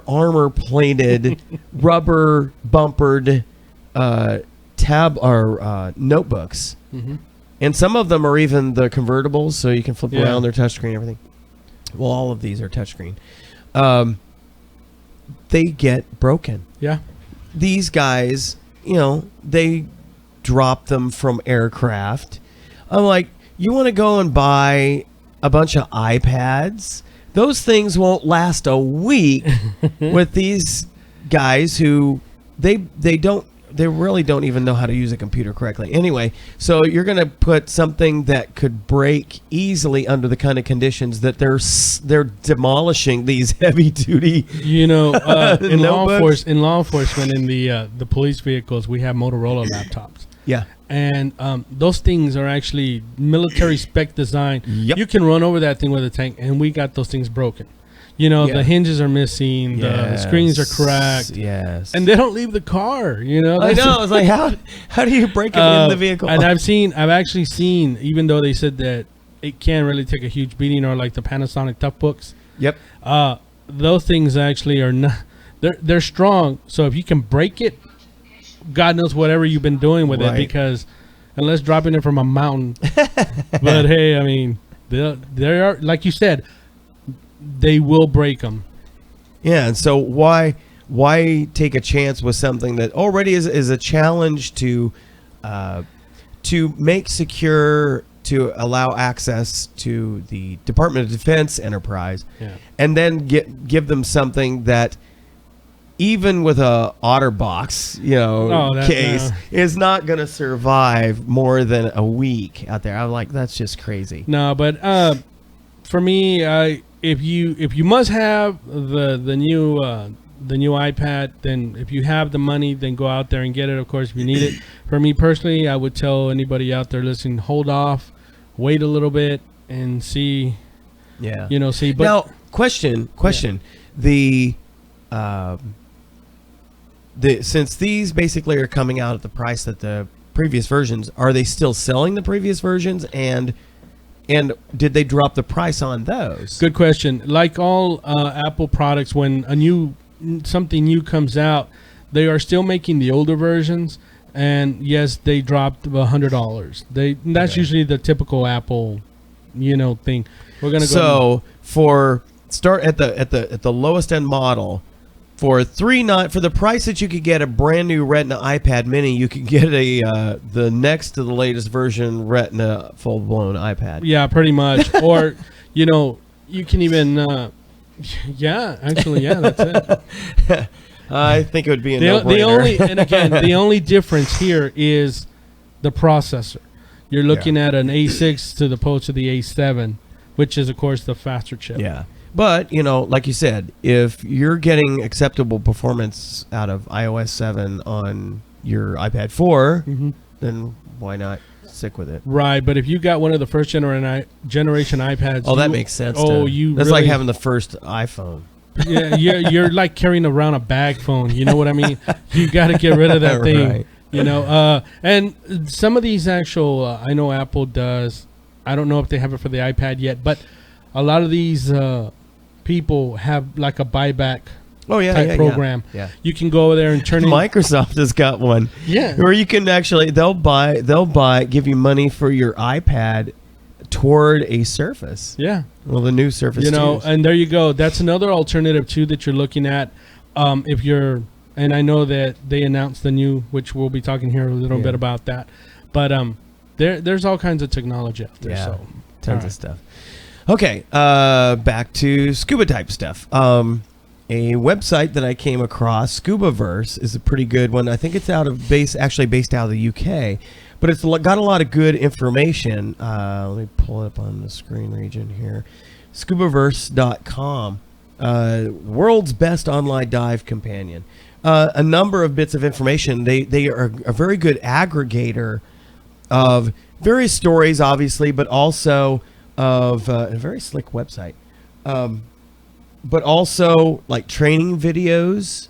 Speaker 1: armor plated, rubber bumpered tab or notebooks, and some of them are even the convertibles, so you can flip around their touchscreen and everything. Well, all of these are touchscreen. They get broken.
Speaker 2: Yeah.
Speaker 1: These guys, they drop them from aircraft. I'm like, you want to go and buy a bunch of iPads those things won't last a week with these guys who they really don't even know how to use a computer correctly. Anyway, so you're going to put something that could break easily under the kind of conditions that they're demolishing these heavy duty.
Speaker 2: In law enforcement, in the police vehicles, we have Motorola laptops.
Speaker 1: Yeah.
Speaker 2: And those things are actually military spec design.
Speaker 1: Yep.
Speaker 2: You can run over that thing with a tank, and we got those things broken. The hinges are missing, the screens are cracked.
Speaker 1: Yes.
Speaker 2: And they don't leave the car,
Speaker 1: I know. It's like, how do you break them in the vehicle?
Speaker 2: And I've actually seen, even though they said that it can't really take a huge beating, or like the Panasonic Tough Books.
Speaker 1: Yep.
Speaker 2: Those things actually are not, they're strong. So if you can break it, God knows whatever you've been doing with it, because unless dropping it from a mountain. But hey, I mean, they are, like you said, they will break them.
Speaker 1: Yeah, and so why take a chance with something that already is a challenge to make secure, to allow access to the Department of Defense enterprise, and then give them something that even with a OtterBox, case is not going to survive more than a week out there. I'm like, that's just crazy.
Speaker 2: No, but for me, if you must have the new iPad, then if you have the money, then go out there and get it. Of course, if you need it. For me personally, I would tell anybody out there listening, hold off, wait a little bit, and see.
Speaker 1: Yeah.
Speaker 2: See. But
Speaker 1: now, question. Since these basically are coming out at the price that the previous versions, are they still selling the previous versions, and did they drop the price on those?
Speaker 2: Good question. Like all Apple products, when something new comes out, they are still making the older versions, and yes, they dropped $100. That's usually the typical Apple, thing. We're gonna go.
Speaker 1: So start at the lowest end model. For the price that you could get a brand new Retina iPad Mini, you could get the next to the latest version Retina full blown iPad.
Speaker 2: Yeah, pretty much. Or you can even that's it.
Speaker 1: I think it would be a no-brainer.
Speaker 2: The only difference here is the processor. You're looking at an A6 to the opposed to the A7, which is of course the faster chip.
Speaker 1: Yeah. But, like you said, if you're getting acceptable performance out of iOS 7 on your iPad 4, then why not stick with it?
Speaker 2: Right, but if you got one of the first generation iPads...
Speaker 1: that makes sense.
Speaker 2: That's
Speaker 1: really, like having the first iPhone.
Speaker 2: Yeah, you're like carrying around a bag phone. You know what I mean? You got to get rid of that thing. Right. And some of these actual... I know Apple does. I don't know if they have it for the iPad yet, but a lot of these... people have like a buyback type program. Yeah. You can go over there and turn
Speaker 1: Microsoft has got one.
Speaker 2: Yeah.
Speaker 1: Where you can actually give you money for your iPad toward a Surface.
Speaker 2: Yeah.
Speaker 1: Well, the new Surface.
Speaker 2: And there you go. That's another alternative too that you're looking at. If you're, and I know that they announced the new, which we'll be talking here a little bit about that. But there's all kinds of technology out there.
Speaker 1: Yeah.
Speaker 2: So
Speaker 1: tons of stuff. Okay, back to scuba type stuff. A website that I came across, Scubaverse, is a pretty good one. I think it's based out of the UK, but it's got a lot of good information. Let me pull it up on the screen region here. Scubaverse.com, world's best online dive companion. A number of bits of information. They are a very good aggregator of various stories, obviously, but also of a very slick website, but also like training videos,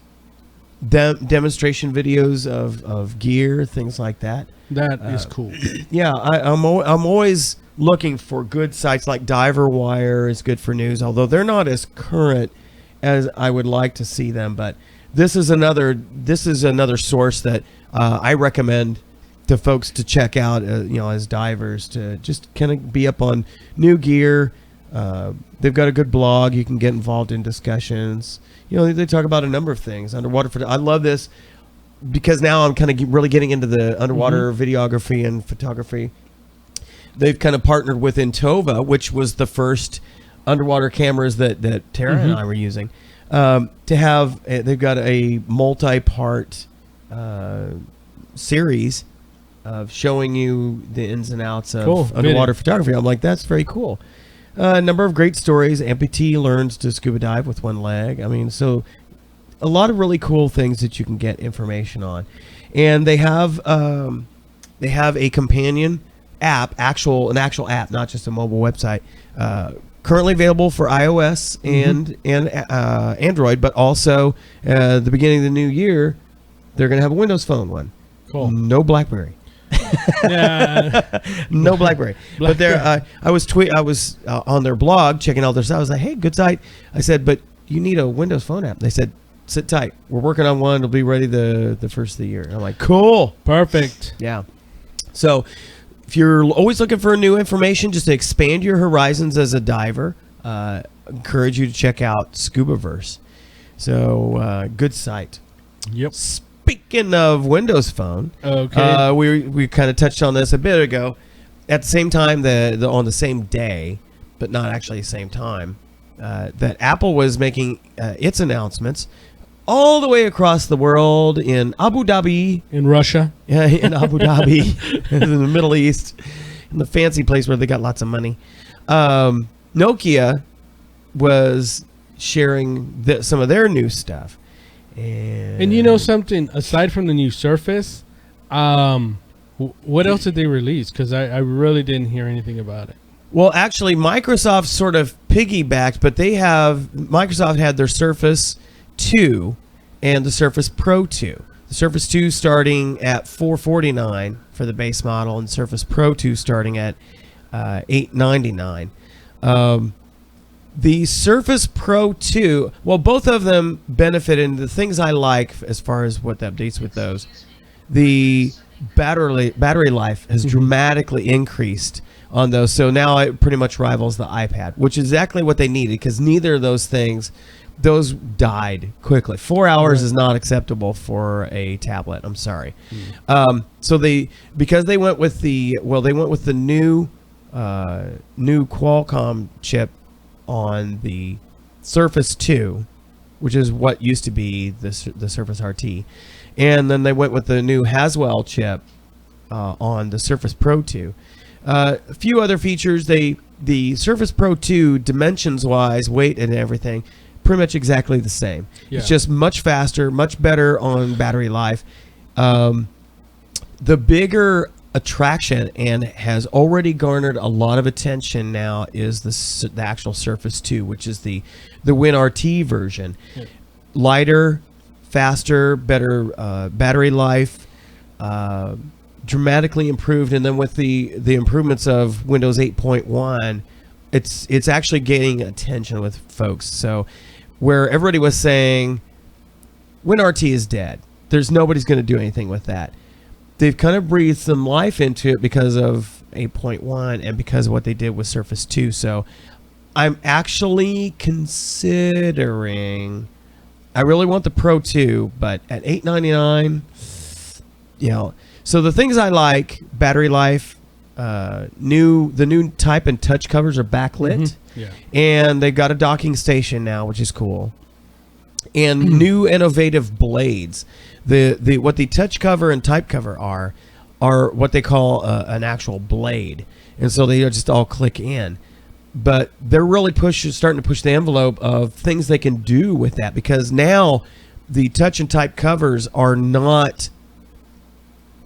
Speaker 1: demonstration videos of gear, things like that.
Speaker 2: That is cool.
Speaker 1: Yeah, I'm always looking for good sites. Like Diver Wire is good for news, although they're not as current as I would like to see them. But this is another source that I recommend to folks to check out, as divers, to just kind of be up on new gear. They've got a good blog. You can get involved in discussions. They talk about a number of things. Underwater. I love this because now I'm kind of really getting into the underwater videography and photography. They've kind of partnered with Intova, which was the first underwater cameras that Tara and I were using. To have, they've got a multi-part series of showing you the ins and outs of underwater photography. I'm like, that's very cool. A number of great stories. Amputee learns to scuba dive with one leg. I mean, so a lot of really cool things that you can get information on. And they have a companion app, an actual app, not just a mobile website, currently available for iOS and Android, but also the beginning of the new year, they're going to have a Windows Phone one.
Speaker 2: Cool.
Speaker 1: No BlackBerry. No BlackBerry. But there, I was on their blog checking out their stuff. I was like, hey, good site. I said, but you need a Windows Phone app. They said, sit tight. We're working on one. It'll be ready the first of the year. And I'm like, cool.
Speaker 2: Perfect.
Speaker 1: Yeah. So if you're always looking for new information, just to expand your horizons as a diver, encourage you to check out Scubaverse. So good site.
Speaker 2: Yep.
Speaker 1: Speaking of Windows Phone,
Speaker 2: okay,
Speaker 1: we kind of touched on this a bit ago. At the same time, on the same day, but not actually the same time, that Apple was making its announcements all the way across the world in Abu Dhabi,
Speaker 2: in Russia,
Speaker 1: in Abu Dhabi, in the Middle East, in the fancy place where they got lots of money. Nokia was sharing some of their new stuff. And
Speaker 2: you know something, aside from the new Surface, what else did they release? Because I really didn't hear anything about it.
Speaker 1: Well, actually, Microsoft sort of piggybacked, but Microsoft had their Surface 2 and the Surface Pro 2. The Surface 2 starting at $449 for the base model, and Surface Pro 2 starting at $899. The Surface Pro 2, well, both of them benefited. The things I like as far as what the updates with those, the battery life has dramatically increased on those. So now it pretty much rivals the iPad, which is exactly what they needed, because neither of those things, those died quickly. 4 hours is not acceptable for a tablet. I'm sorry. So because they went with the new Qualcomm chip on the Surface 2, which is what used to be the Surface RT, and then they went with the new Haswell chip on the Surface Pro 2. A few other features. The Surface Pro 2, dimensions-wise, weight and everything, pretty much exactly the same. Yeah. It's just much faster, much better on battery life. The bigger attraction, and has already garnered a lot of attention now, is the actual Surface 2, which is the WinRT version. Yeah. Lighter, faster, better battery life, dramatically improved, and then with the improvements of Windows 8.1, it's actually gaining attention with folks. So where everybody was saying WinRT is dead, nobody's going to do anything with that, they've kind of breathed some life into it because of 8.1 and because of what they did with Surface 2. So I'm actually considering, I really want the Pro 2, but at $899, so the things I like: battery life, the new type and touch covers are backlit, and they've got a docking station now, which is cool, and new innovative blades. What the touch cover and type cover are what they call an actual blade, and so they just all click in. But they're really starting to push the envelope of things they can do with that, because now the touch and type covers are not.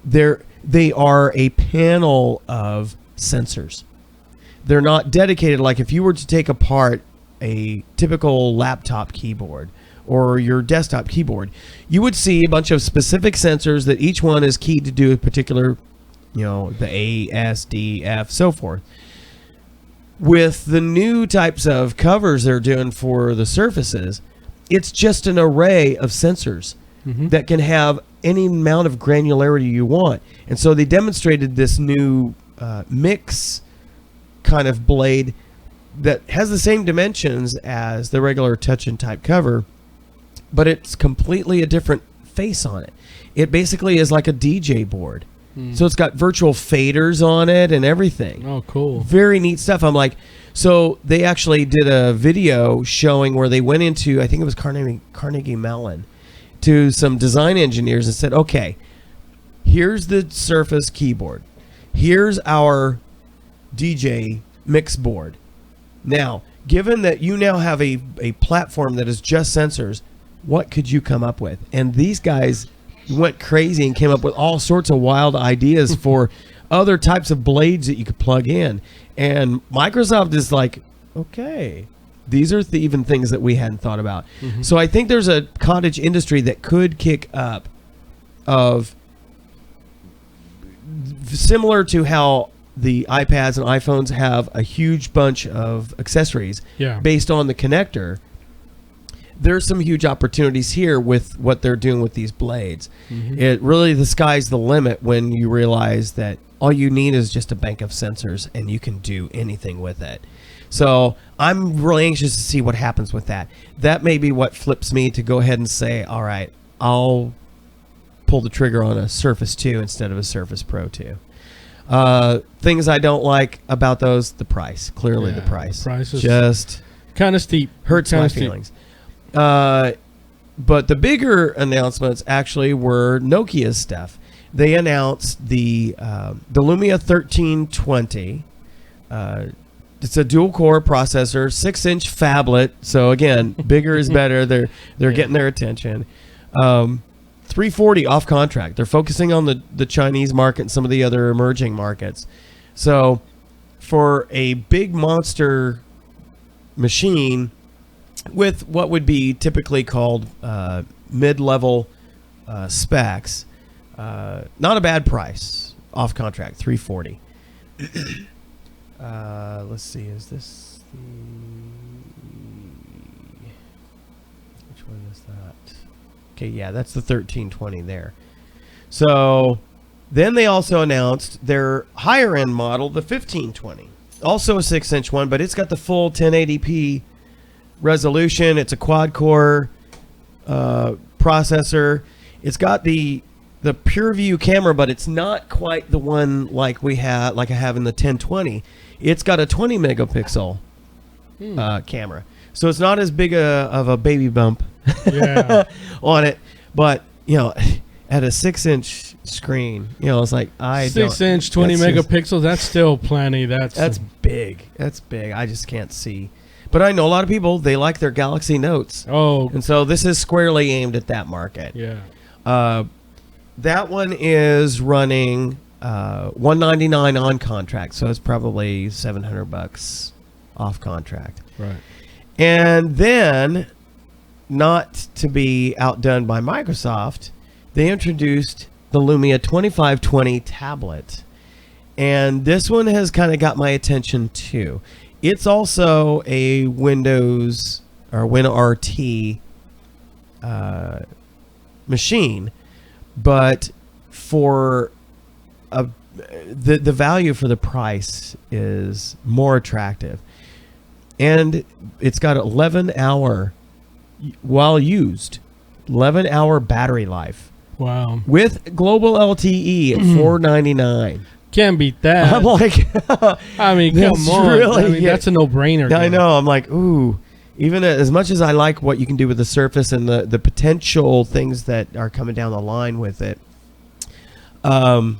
Speaker 1: They are a panel of sensors. They're not dedicated. Like if you were to take apart a typical laptop keyboard or your desktop keyboard, you would see a bunch of specific sensors that each one is keyed to do a particular, the A, S, D, F, so forth. With the new types of covers they're doing for the Surfaces, it's just an array of sensors that can have any amount of granularity you want. And so they demonstrated this new mix kind of blade that has the same dimensions as the regular touch and type cover, but it's completely a different face on it. It basically is like a DJ board. So it's got virtual faders on it and everything.
Speaker 2: Oh, cool.
Speaker 1: Very neat stuff. I'm like, so they actually did a video showing where they went into, I think it was Carnegie Mellon, to some design engineers and said, okay, here's the Surface keyboard. Here's our DJ mix board. Now, given that you now have a platform that is just sensors, what could you come up with? And these guys went crazy and came up with all sorts of wild ideas for other types of blades that you could plug in. And Microsoft is like, okay, these are even things that we hadn't thought about. So I think there's a cottage industry that could kick up of similar to how the iPads and iPhones have a huge bunch of accessories based on the connector. There's some huge opportunities here with what they're doing with these blades. It really, the sky's the limit when you realize that all you need is just a bank of sensors and you can do anything with it. So I'm really anxious to see what happens with that. That may be what flips me to go ahead and say, all right, I'll pull the trigger on a Surface 2 instead of a Surface Pro 2. Things I don't like about those, the price. Clearly the price.
Speaker 2: The price is
Speaker 1: just
Speaker 2: kind of steep.
Speaker 1: Hurts my feelings. But the bigger announcements actually were Nokia's stuff. They announced the Lumia 1320. It's a dual-core processor, 6-inch phablet. So again, bigger is better. They're getting their attention. 340 off contract. They're focusing on the Chinese market and some of the other emerging markets. So for a big monster machine with what would be typically called mid-level specs, not a bad price off contract, 340. Let's see, is this the... Which one is that? Okay, yeah, that's the 1320 there. So then they also announced their higher end model, the 1520. Also a 6-inch one, but it's got the full 1080p resolution. It's a quad-core processor. It's got the PureView camera, but it's not quite the one like I have in the 1020. It's got a 20 megapixel camera, so it's not as big of a baby bump on it. But at a 6-inch screen, it's like
Speaker 2: 6-inch, 20 megapixels. That's still plenty. That's
Speaker 1: big. That's big. I just can't see. But I know a lot of people, they like their Galaxy Notes.
Speaker 2: Oh,
Speaker 1: and so this is squarely aimed at that market.
Speaker 2: Yeah.
Speaker 1: That one is running $199 on contract, so it's probably $700 off contract.
Speaker 2: Right.
Speaker 1: And then, not to be outdone by Microsoft, they introduced the Lumia 2520 tablet. And this one has kind of got my attention too. It's also a Windows or WinRT machine, but for the value for the price is more attractive. And it's got 11-hour, while used, 11-hour battery life.
Speaker 2: Wow.
Speaker 1: With global LTE at $499.
Speaker 2: Can't beat that.
Speaker 1: I'm like,
Speaker 2: I mean, come on.
Speaker 1: Really,
Speaker 2: that's a no-brainer.
Speaker 1: I know. I'm like, ooh. Even as much as I like what you can do with the Surface and the potential things that are coming down the line with it, I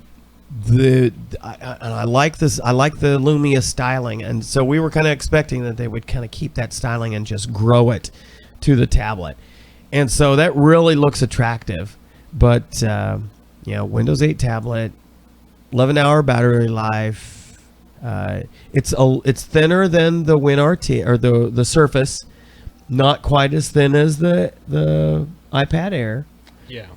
Speaker 1: like this. I like the Lumia styling, and so we were kind of expecting that they would kind of keep that styling and just grow it to the tablet, and so that really looks attractive. But Windows 8 tablet, 11-hour battery life. It's thinner than the WinRT or the Surface, not quite as thin as the iPad Air.
Speaker 2: Yeah.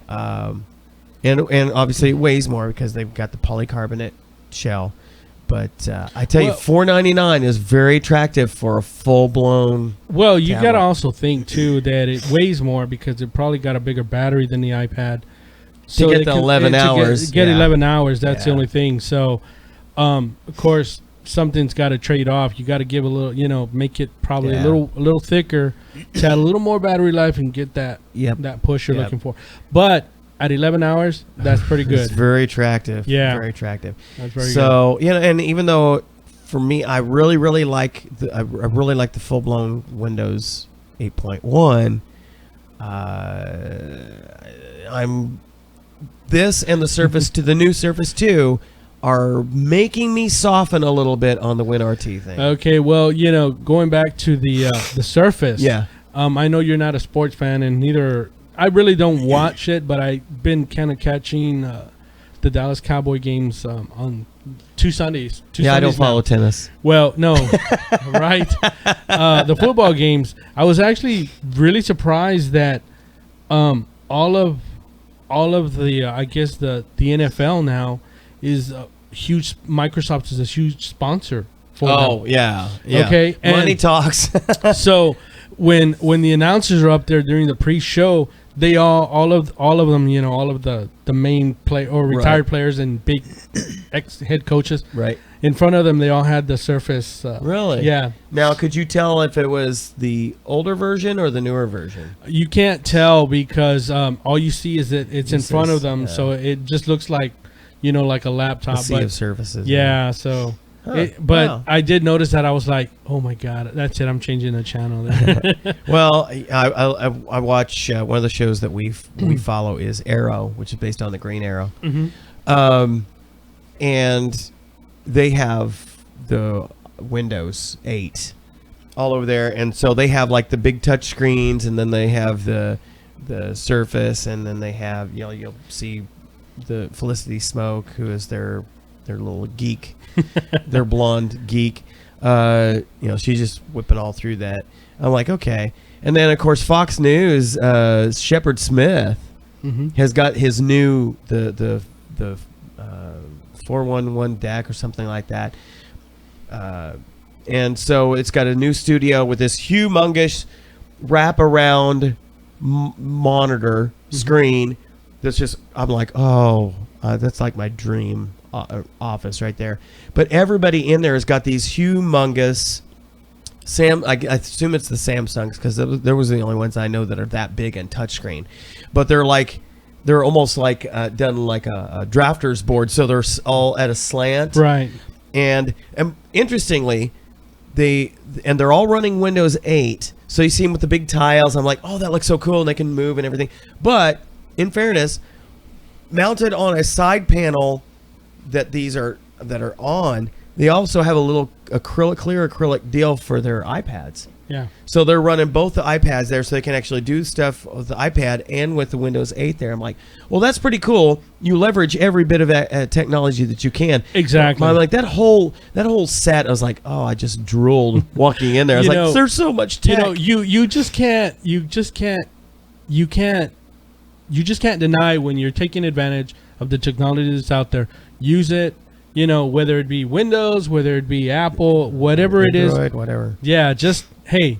Speaker 1: And obviously it weighs more because they've got the polycarbonate shell. But I tell you, $499 is very attractive for a full-blown
Speaker 2: Well, you
Speaker 1: tablet.
Speaker 2: got to also think, too, that it weighs more because it probably got a bigger battery than the iPad.
Speaker 1: So to get the 11 hours.
Speaker 2: To get 11 hours, that's the only thing. So, of course, something's got to trade off. You got to give a little, make it probably a little thicker to add a little more battery life and get that push you're looking for. But at 11 hours, that's pretty good.
Speaker 1: It's very attractive.
Speaker 2: Yeah.
Speaker 1: Very attractive.
Speaker 2: That's very good.
Speaker 1: So, and even though for me, I really like the full-blown Windows 8.1, this and the Surface to the new Surface 2 are making me soften a little bit on the WinRT thing.
Speaker 2: Okay, well, going back to the Surface.
Speaker 1: Yeah.
Speaker 2: I know you're not a sports fan, and neither. I really don't watch it, but I've been kind of catching the Dallas Cowboy games on two Sundays.
Speaker 1: I don't follow tennis.
Speaker 2: Well, no, right? The football games. I was actually really surprised that all of the I guess the NFL now is huge. Microsoft is a huge sponsor for them.
Speaker 1: Oh yeah.
Speaker 2: Okay,
Speaker 1: money talks.
Speaker 2: So when the announcers are up there during the pre-show, they all of them, all of the main play or retired players and big ex head coaches,
Speaker 1: right
Speaker 2: in front of them, they all had the Surface.
Speaker 1: Really?
Speaker 2: Yeah.
Speaker 1: Now, could you tell if it was the older version or the newer version?
Speaker 2: You can't tell because all you see is that it's in front of them, so it just looks like like a laptop.
Speaker 1: A sea of surfaces.
Speaker 2: Yeah. So. But I did notice that I was like, oh my God, that's it. I'm changing the channel.
Speaker 1: Well, I watch one of the shows that we follow is Arrow, which is based on the Green Arrow.
Speaker 2: Mm-hmm.
Speaker 1: And they have the Windows 8 all over there. And so they have like the big touch screens, and then they have the Surface, and then they have, you'll see the Felicity Smoke, who is their little geek. Their blonde geek, she's just whipping all through that. I'm like, okay. And then of course Fox News, Shepard Smith has got his new the 411 DEC or something like that, and so it's got a new studio with this humongous wraparound monitor screen. That's just, I'm like, that's like my dream office right there. But everybody in there has got these humongous I assume it's the Samsungs, because there was the only ones I know that are that big and touchscreen. But they're almost like done like a drafter's board, so they're all at a slant.
Speaker 2: Right.
Speaker 1: And interestingly, they're all running Windows 8. So you see them with the big tiles. I'm like, oh, that looks so cool, and they can move and everything. But in fairness, mounted on a side panel that are on, they also have a little clear acrylic deal for their iPads.
Speaker 2: Yeah. So
Speaker 1: they're running both the iPads there, so they can actually do stuff with the iPad and with the Windows 8 there. I'm like, well, that's pretty cool. You leverage every bit of technology that you can.
Speaker 2: Exactly.
Speaker 1: I'm like, that whole set. I was like, oh, I just drooled walking in there. I was like, there's so much tech.
Speaker 2: You just can't deny when you're taking advantage of the technology that's out there. Use it, whether it be Windows, whether it be Apple, whatever
Speaker 1: Android,
Speaker 2: it is.
Speaker 1: Whatever.
Speaker 2: Yeah, just, hey,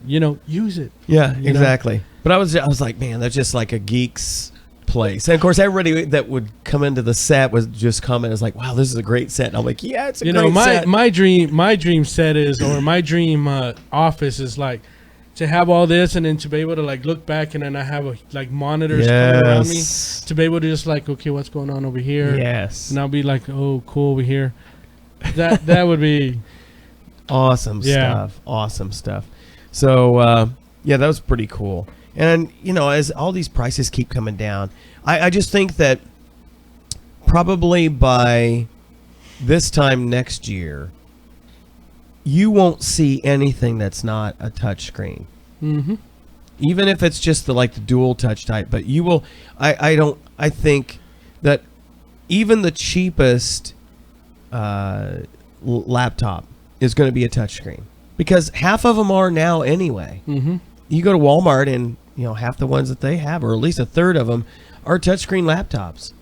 Speaker 2: use it.
Speaker 1: Yeah, exactly. But I was like, man, that's just like a geek's place. And of course, everybody that would come into the set was just comment as like, wow, this is a great set. And I'm like, yeah, it's a great set.
Speaker 2: My dream set is, or my dream office is like, to have all this and then to be able to like look back and then I have monitors coming around me to be able to just like, okay, what's going on over here?
Speaker 1: Yes.
Speaker 2: And I'll be like, oh, cool over here. That would be
Speaker 1: awesome stuff. Awesome stuff. So that was pretty cool. And as all these prices keep coming down, I just think that probably by this time next year, you won't see anything that's not a touch screen.
Speaker 2: Mm-hmm.
Speaker 1: Even if it's just the dual touch type, but you will. I think that even the cheapest laptop is going to be a touch screen, because half of them are now anyway.
Speaker 2: Mm-hmm.
Speaker 1: You go to Walmart and half the ones that they have, or at least a third of them, are touchscreen laptops.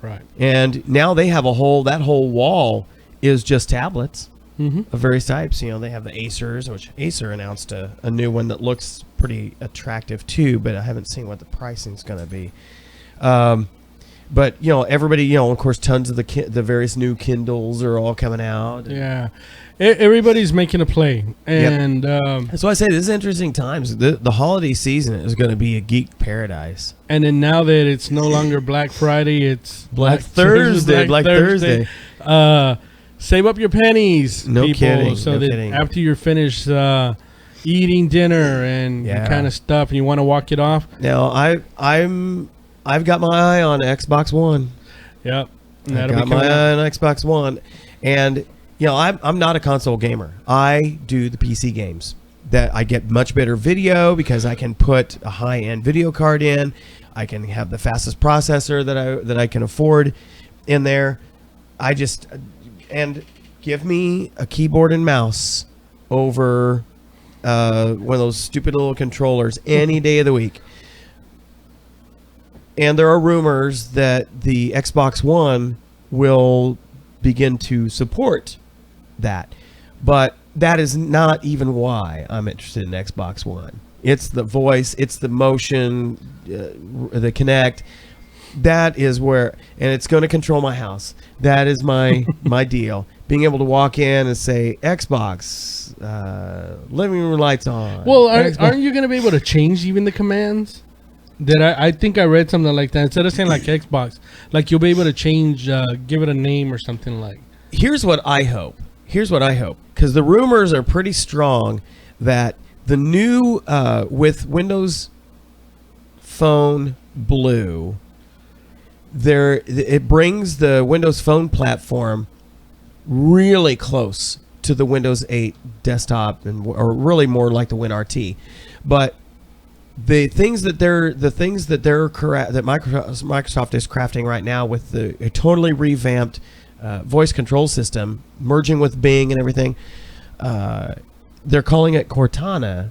Speaker 2: Right.
Speaker 1: And now they have that whole wall is just tablets.
Speaker 2: Mm-hmm.
Speaker 1: Of various types. They have the Acers, which Acer announced a new one that looks pretty attractive too, but I haven't seen what the pricing is going to be. But everybody, of course, tons of the various new Kindles are all coming out.
Speaker 2: Yeah, everybody's making a play, and
Speaker 1: that's why I say this is interesting times. The holiday season is going to be a geek paradise.
Speaker 2: And then now that it's no longer Black Friday, it's
Speaker 1: Black Thursday. Black Thursday.
Speaker 2: Save up your pennies,
Speaker 1: no
Speaker 2: people,
Speaker 1: kidding.
Speaker 2: so
Speaker 1: no
Speaker 2: that
Speaker 1: kidding.
Speaker 2: after you're finished eating dinner and kind of stuff, and you want to walk it off.
Speaker 1: Now I've got my eye on Xbox One.
Speaker 2: Yep.
Speaker 1: I've got my eye on Xbox One. And, I'm not a console gamer. I do the PC games. That I get much better video because I can put a high-end video card in. I can have the fastest processor that I can afford in there. And give me a keyboard and mouse over one of those stupid little controllers any day of the week. And there are rumors that the Xbox One will begin to support that. But that is not even why I'm interested in Xbox One. It's the voice, it's the motion, the Kinect. That is where, and it's going to control my house. That is my deal. Being able to walk in and say, Xbox, living room lights on.
Speaker 2: Well, aren't you going to be able to change even the commands? I think I read something like that. Instead of saying like Xbox, like you'll be able to change, give it a name or something like.
Speaker 1: Here's what I hope. Because the rumors are pretty strong that the new, with Windows Phone Blue, it brings the Windows Phone platform really close to the Windows 8 desktop, or really more like the WinRT. But the things that Microsoft is crafting right now with a totally revamped voice control system, merging with Bing and everything, they're calling it Cortana,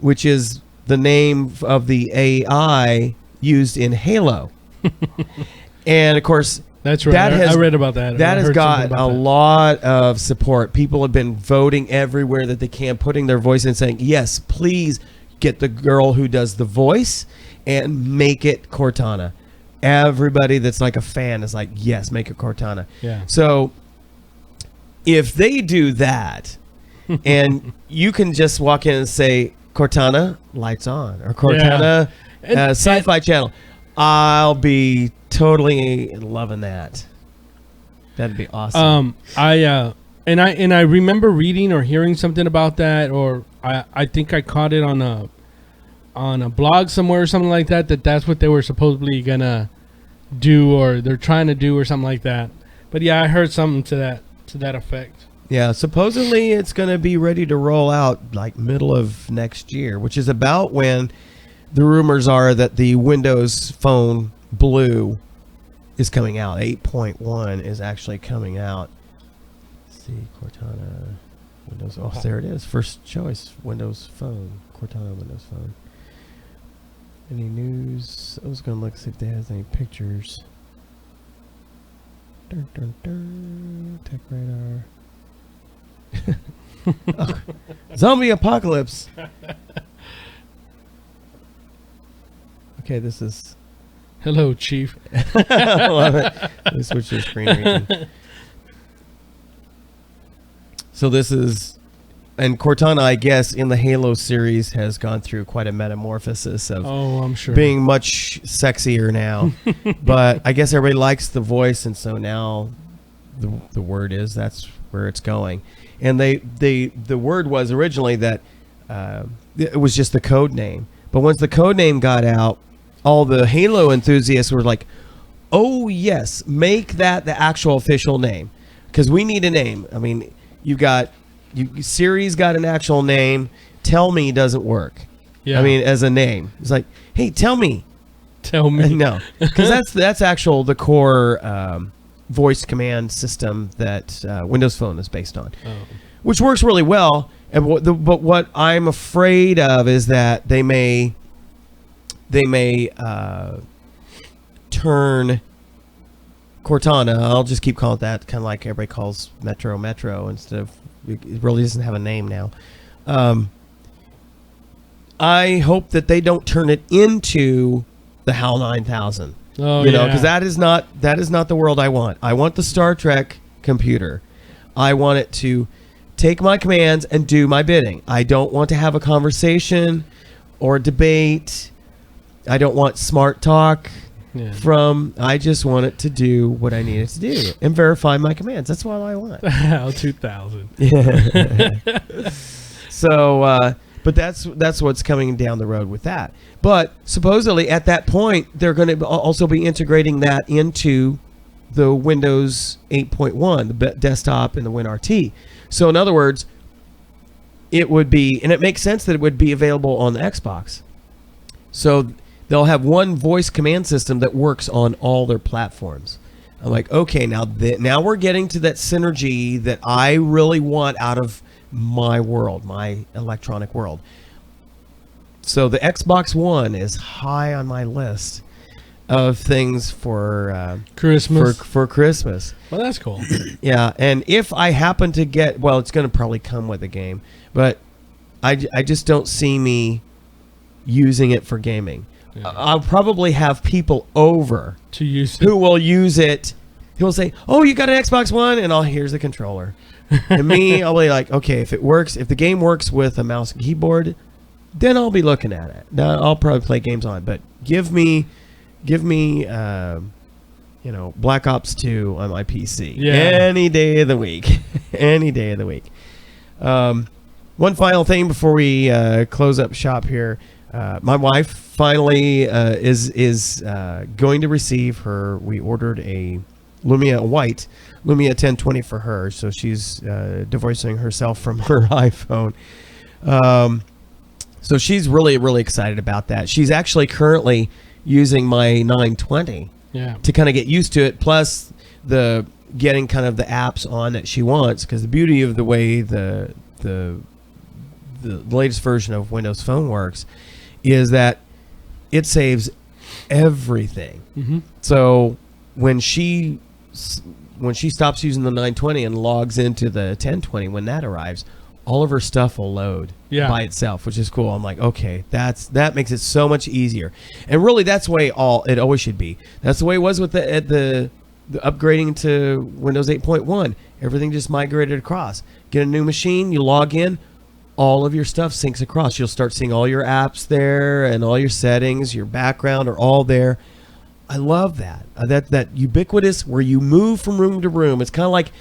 Speaker 1: which is the name of the AI used in Halo. And of course,
Speaker 2: that's right. I read about that.
Speaker 1: That has got a lot of support. People have been voting everywhere that they can, putting their voice in, saying, yes, please get the girl who does the voice and make it Cortana. Everybody that's like a fan is like, yes, make it Cortana.
Speaker 2: Yeah.
Speaker 1: So if they do that, and you can just walk in and say, Cortana, lights on, or Cortana, Sci-Fi Channel, I'll be totally loving that. That'd be awesome.
Speaker 2: I remember reading or hearing something about that, or I think I caught it on a blog somewhere or something like that. That's what they were supposedly gonna do, or they're trying to do, or something like that. But yeah, I heard something to that effect.
Speaker 1: Yeah, supposedly it's going to be ready to roll out like middle of next year, which is about when the rumors are that the Windows Phone Blue is coming out. 8.1 is actually coming out. Let's see, Cortana, Windows. Oh, there it is. First choice, Windows Phone. Cortana, Windows Phone. Any news? I was going to look see if they has any pictures. Dun, dun, dun. Tech Radar. Oh, zombie apocalypse. Okay, this is.
Speaker 2: Hello, Chief.
Speaker 1: I love it. Let me switch to the screen region. So this is, and Cortana, I guess, in the Halo series has gone through quite a metamorphosis of
Speaker 2: I'm sure
Speaker 1: being much sexier now. But I guess everybody likes the voice, and so now the word is that's where it's going. And the word was originally that it was just the code name. But once the code name got out, all the Halo enthusiasts were like, oh, yes, make that the actual official name. Because we need a name. I mean, Siri's got an actual name. Tell Me doesn't work. Yeah. I mean, as a name. It's like, hey, tell me.
Speaker 2: Tell me.
Speaker 1: No. Because that's the core voice command system that Windows Phone is based on, which works really well. And but what I'm afraid of is that they may turn Cortana. I'll just keep calling it that, kind of like everybody calls Metro instead of, it really doesn't have a name now. I hope that they don't turn it into the HAL 9000.
Speaker 2: Oh,
Speaker 1: you know, because that is not the world I want. I want the Star Trek computer. I want it to take my commands and do my bidding. I don't want to have a conversation or a debate. I don't want smart talk I just want it to do what I need it to do and verify my commands. That's all I want.
Speaker 2: HAL 2000.
Speaker 1: Yeah. So, but that's what's coming down the road with that. But supposedly at that point, they're going to also be integrating that into the Windows 8.1, the desktop and the WinRT. So in other words, it would be, and it makes sense that it would be available on the Xbox. So they'll have one voice command system that works on all their platforms. I'm like, okay, now we're getting to that synergy that I really want out of my world, my electronic world. So the Xbox One is high on my list of things for
Speaker 2: Christmas.
Speaker 1: For Christmas.
Speaker 2: Well, that's cool.
Speaker 1: Yeah, and if I happen to get, well, it's going to probably come with a game, but I just don't see me using it for gaming. Yeah. I'll probably have people over
Speaker 2: to use it.
Speaker 1: Who will use it. Who will say, "Oh, you got an Xbox One," and here's the controller. And me, I'll be like, "Okay, if it works, if the game works with a mouse and keyboard, then I'll be looking at it. Now, I'll probably play games on it, but give me, Black Ops 2 on my PC any day of the week, any day of the week." One final thing before we close up shop here. My wife finally is going to receive her. We ordered a Lumia white Lumia 1020 for her, so she's divorcing herself from her iPhone. So she's really, really excited about that. She's actually currently using my 920 to kind of get used to it, plus the getting kind of the apps on that she wants, because the beauty of the way the latest version of Windows Phone works is that it saves everything. Mm-hmm. So when she stops using the 920 and logs into the 1020, when that arrives, all of her stuff will load by itself, which is cool. I'm like, okay, that makes it so much easier. And really, that's the way it always should be. That's the way it was with the upgrading to Windows 8.1. Everything just migrated across. Get a new machine, you log in, all of your stuff syncs across. You'll start seeing all your apps there, and all your settings, your background are all there. I love that. That ubiquitous where you move from room to room. It's kind of like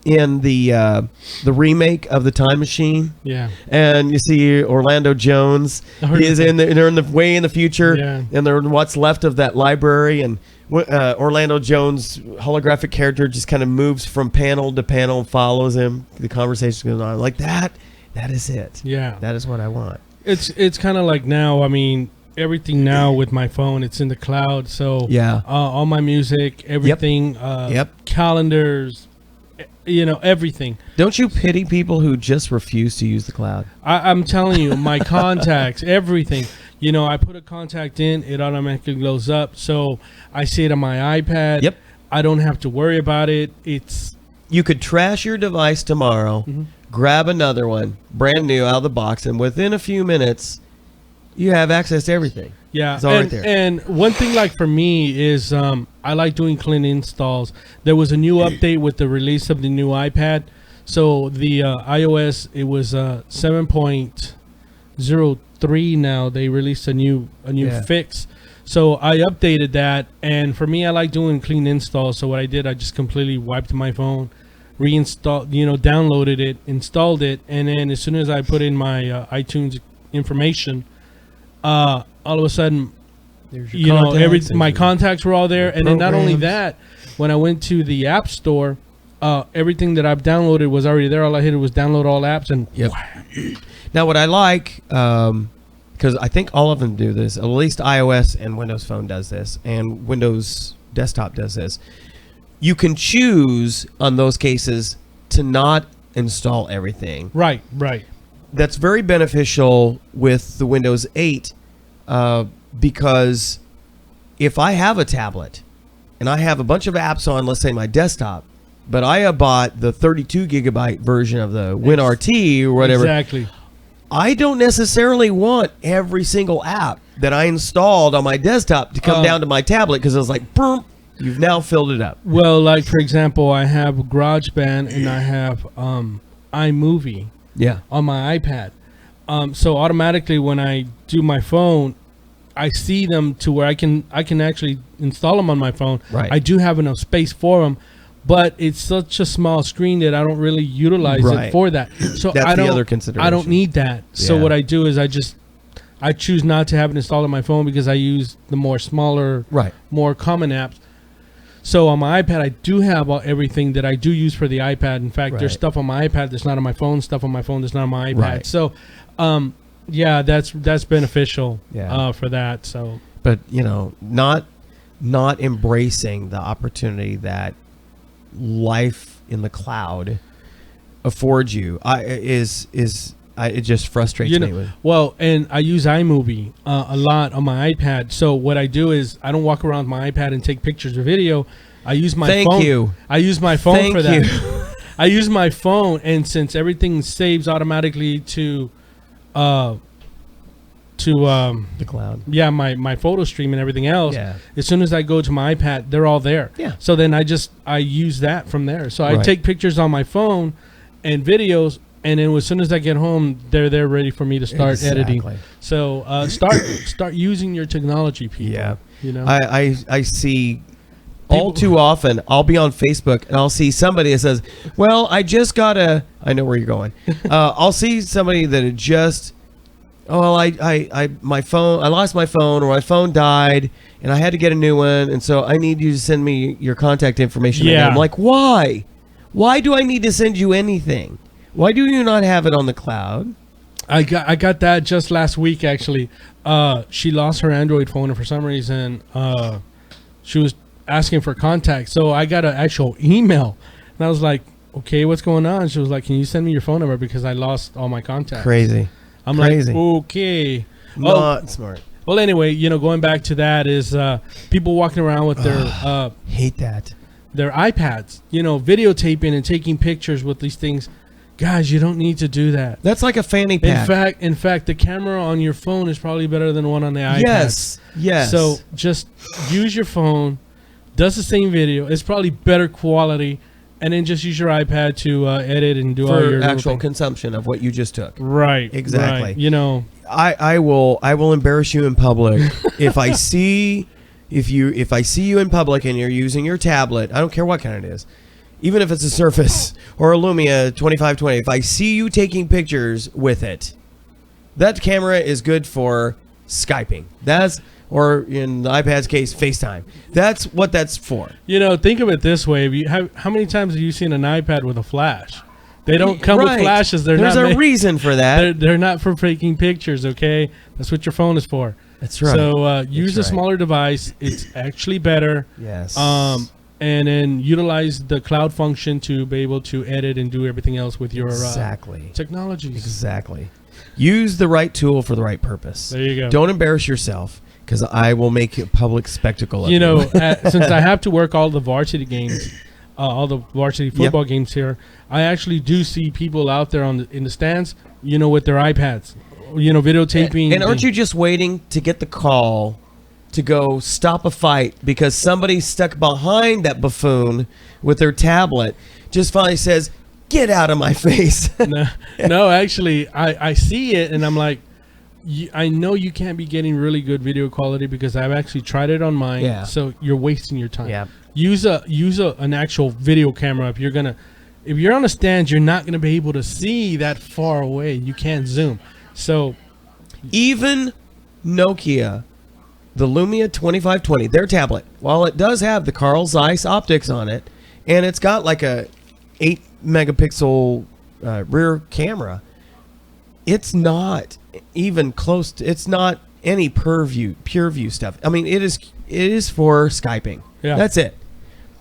Speaker 1: in the remake of the Time Machine. Yeah. And you see Orlando Jones. They're in the way in the future, and they're in what's left of that library, and Orlando Jones' holographic character just kind of moves from panel to panel and follows him. The conversation goes on like that. That is it. Yeah. That is what I want.
Speaker 2: It's kind of like now, I mean, everything now with my phone, it's in the cloud. So all my music, everything, calendars, everything.
Speaker 1: Don't you pity people who just refuse to use the cloud?
Speaker 2: I'm telling you, my contacts, everything. I put a contact in, it automatically glows up. So I see it on my iPad. Yep. I don't have to worry about it.
Speaker 1: You could trash your device tomorrow. Mm-hmm. Grab another one, brand new out of the box, and within a few minutes, you have access to everything.
Speaker 2: Yeah, it's all right there. And one thing, like for me, is I like doing clean installs. There was a new update with the release of the new iPad. So the iOS, it was 7.03 now. They released a new fix. So I updated that, and for me, I like doing clean installs. So what I did, I just completely wiped my phone, reinstalled, downloaded it, installed it, and then as soon as I put in my iTunes information, all of a sudden, my contacts were all there, and then not only that, when I went to the App Store, everything that I've downloaded was already there. All I did was download all apps, and
Speaker 1: Now, what I like, because I think all of them do this, at least iOS and Windows Phone does this, and Windows Desktop does this. You can choose on those cases to not install everything.
Speaker 2: Right.
Speaker 1: That's very beneficial with the Windows 8 because if I have a tablet and I have a bunch of apps on, let's say my desktop, but I bought the 32 gigabyte version of the WinRT or whatever.
Speaker 2: Exactly.
Speaker 1: I don't necessarily want every single app that I installed on my desktop to come down to my tablet because I was like, boom, you've now filled it up.
Speaker 2: Well, like for example, I have GarageBand and I have iMovie on my iPad. So automatically when I do my phone, I see them to where I can actually install them on my phone.
Speaker 1: Right.
Speaker 2: I do have enough space for them, but it's such a small screen that I don't really utilize it for that. So
Speaker 1: that's the other consideration.
Speaker 2: I don't need that. So what I do is I choose not to have it installed on my phone because I use the more smaller, more common apps. So on my iPad, I do have everything that I do use for the iPad. In fact, there's stuff on my iPad that's not on my phone, stuff on my phone that's not on my iPad.
Speaker 1: Right.
Speaker 2: So, that's beneficial for that. So,
Speaker 1: but not embracing the opportunity that life in the cloud affords you it just frustrates me.
Speaker 2: Well, and I use iMovie a lot on my iPad. So what I do is I don't walk around with my iPad and take pictures or video. I use my phone.
Speaker 1: Thank you.
Speaker 2: I use my phone for that. I use my phone, and since everything saves automatically to the
Speaker 1: cloud.
Speaker 2: Yeah, my photo stream and everything else.
Speaker 1: Yeah.
Speaker 2: As soon as I go to my iPad, they're all there.
Speaker 1: Yeah.
Speaker 2: So then I use that from there. So I take pictures on my phone and videos. And then as soon as I get home, they're ready for me to start editing. So start using your technology, people.
Speaker 1: Yeah.
Speaker 2: I
Speaker 1: see all too often. I'll be on Facebook and I'll see somebody that says, "Well, I know where you're going." I'll see somebody that had just, I lost my phone, or my phone died and I had to get a new one, and so I need you to send me your contact information.
Speaker 2: Yeah.
Speaker 1: Again. I'm like, why? Why do I need to send you anything? Why do you not have it on the cloud?
Speaker 2: I got that just last week, actually. She lost her Android phone, and for some reason, she was asking for contact. So I got an actual email, and I was like, "Okay, what's going on?" She was like, "Can you send me your phone number because I lost all my contacts?"
Speaker 1: Crazy.
Speaker 2: I'm like, "Okay."
Speaker 1: Not smart.
Speaker 2: Well, anyway, going back to that is people walking around with their
Speaker 1: hate that,
Speaker 2: their iPads, videotaping and taking pictures with these things. Guys, you don't need to do that.
Speaker 1: That's like a fanny pack.
Speaker 2: In fact, the camera on your phone is probably better than one on the iPad.
Speaker 1: Yes.
Speaker 2: So just use your phone, does the same video. It's probably better quality, and then just use your iPad to edit and do all your
Speaker 1: actual consumption of what you just took.
Speaker 2: Right.
Speaker 1: Exactly.
Speaker 2: Right.
Speaker 1: I will embarrass you in public if I see you in public and you're using your tablet. I don't care what kind it is. Even if it's a Surface or a Lumia 2520, if I see you taking pictures with it, that camera is good for Skyping. Or in the iPad's case, FaceTime. That's what that's for.
Speaker 2: Think of it this way. How many times have you seen an iPad with a flash? They don't come with flashes.
Speaker 1: There's a reason for that.
Speaker 2: They're not for taking pictures, okay? That's what your phone is for.
Speaker 1: That's right.
Speaker 2: So use a smaller device. It's actually better.
Speaker 1: Yes.
Speaker 2: And then utilize the cloud function to be able to edit and do everything else with your technologies.
Speaker 1: Exactly. Use the right tool for the right purpose.
Speaker 2: There you go.
Speaker 1: Don't embarrass yourself, because I will make a public spectacle of you.
Speaker 2: Since I have to work all the varsity games, all the varsity football games here, I actually do see people out there in the stands, with their iPads, videotaping.
Speaker 1: And aren't you just waiting to get the call to go stop a fight because somebody stuck behind that buffoon with their tablet just finally says, "Get out of my face"?
Speaker 2: No, actually, I see it and I'm like, I know you can't be getting really good video quality because I've actually tried it on mine.
Speaker 1: Yeah.
Speaker 2: So you're wasting your time.
Speaker 1: Yeah.
Speaker 2: Use an actual video camera. If you're on a stand, you're not gonna be able to see that far away. You can't zoom. So
Speaker 1: even Nokia, the Lumia 2520, their tablet, while it does have the Carl Zeiss optics on it, and it's got like a 8 megapixel rear camera, it's not even close to, it's not any pure view stuff. I mean, it is for Skyping.
Speaker 2: Yeah.
Speaker 1: That's it.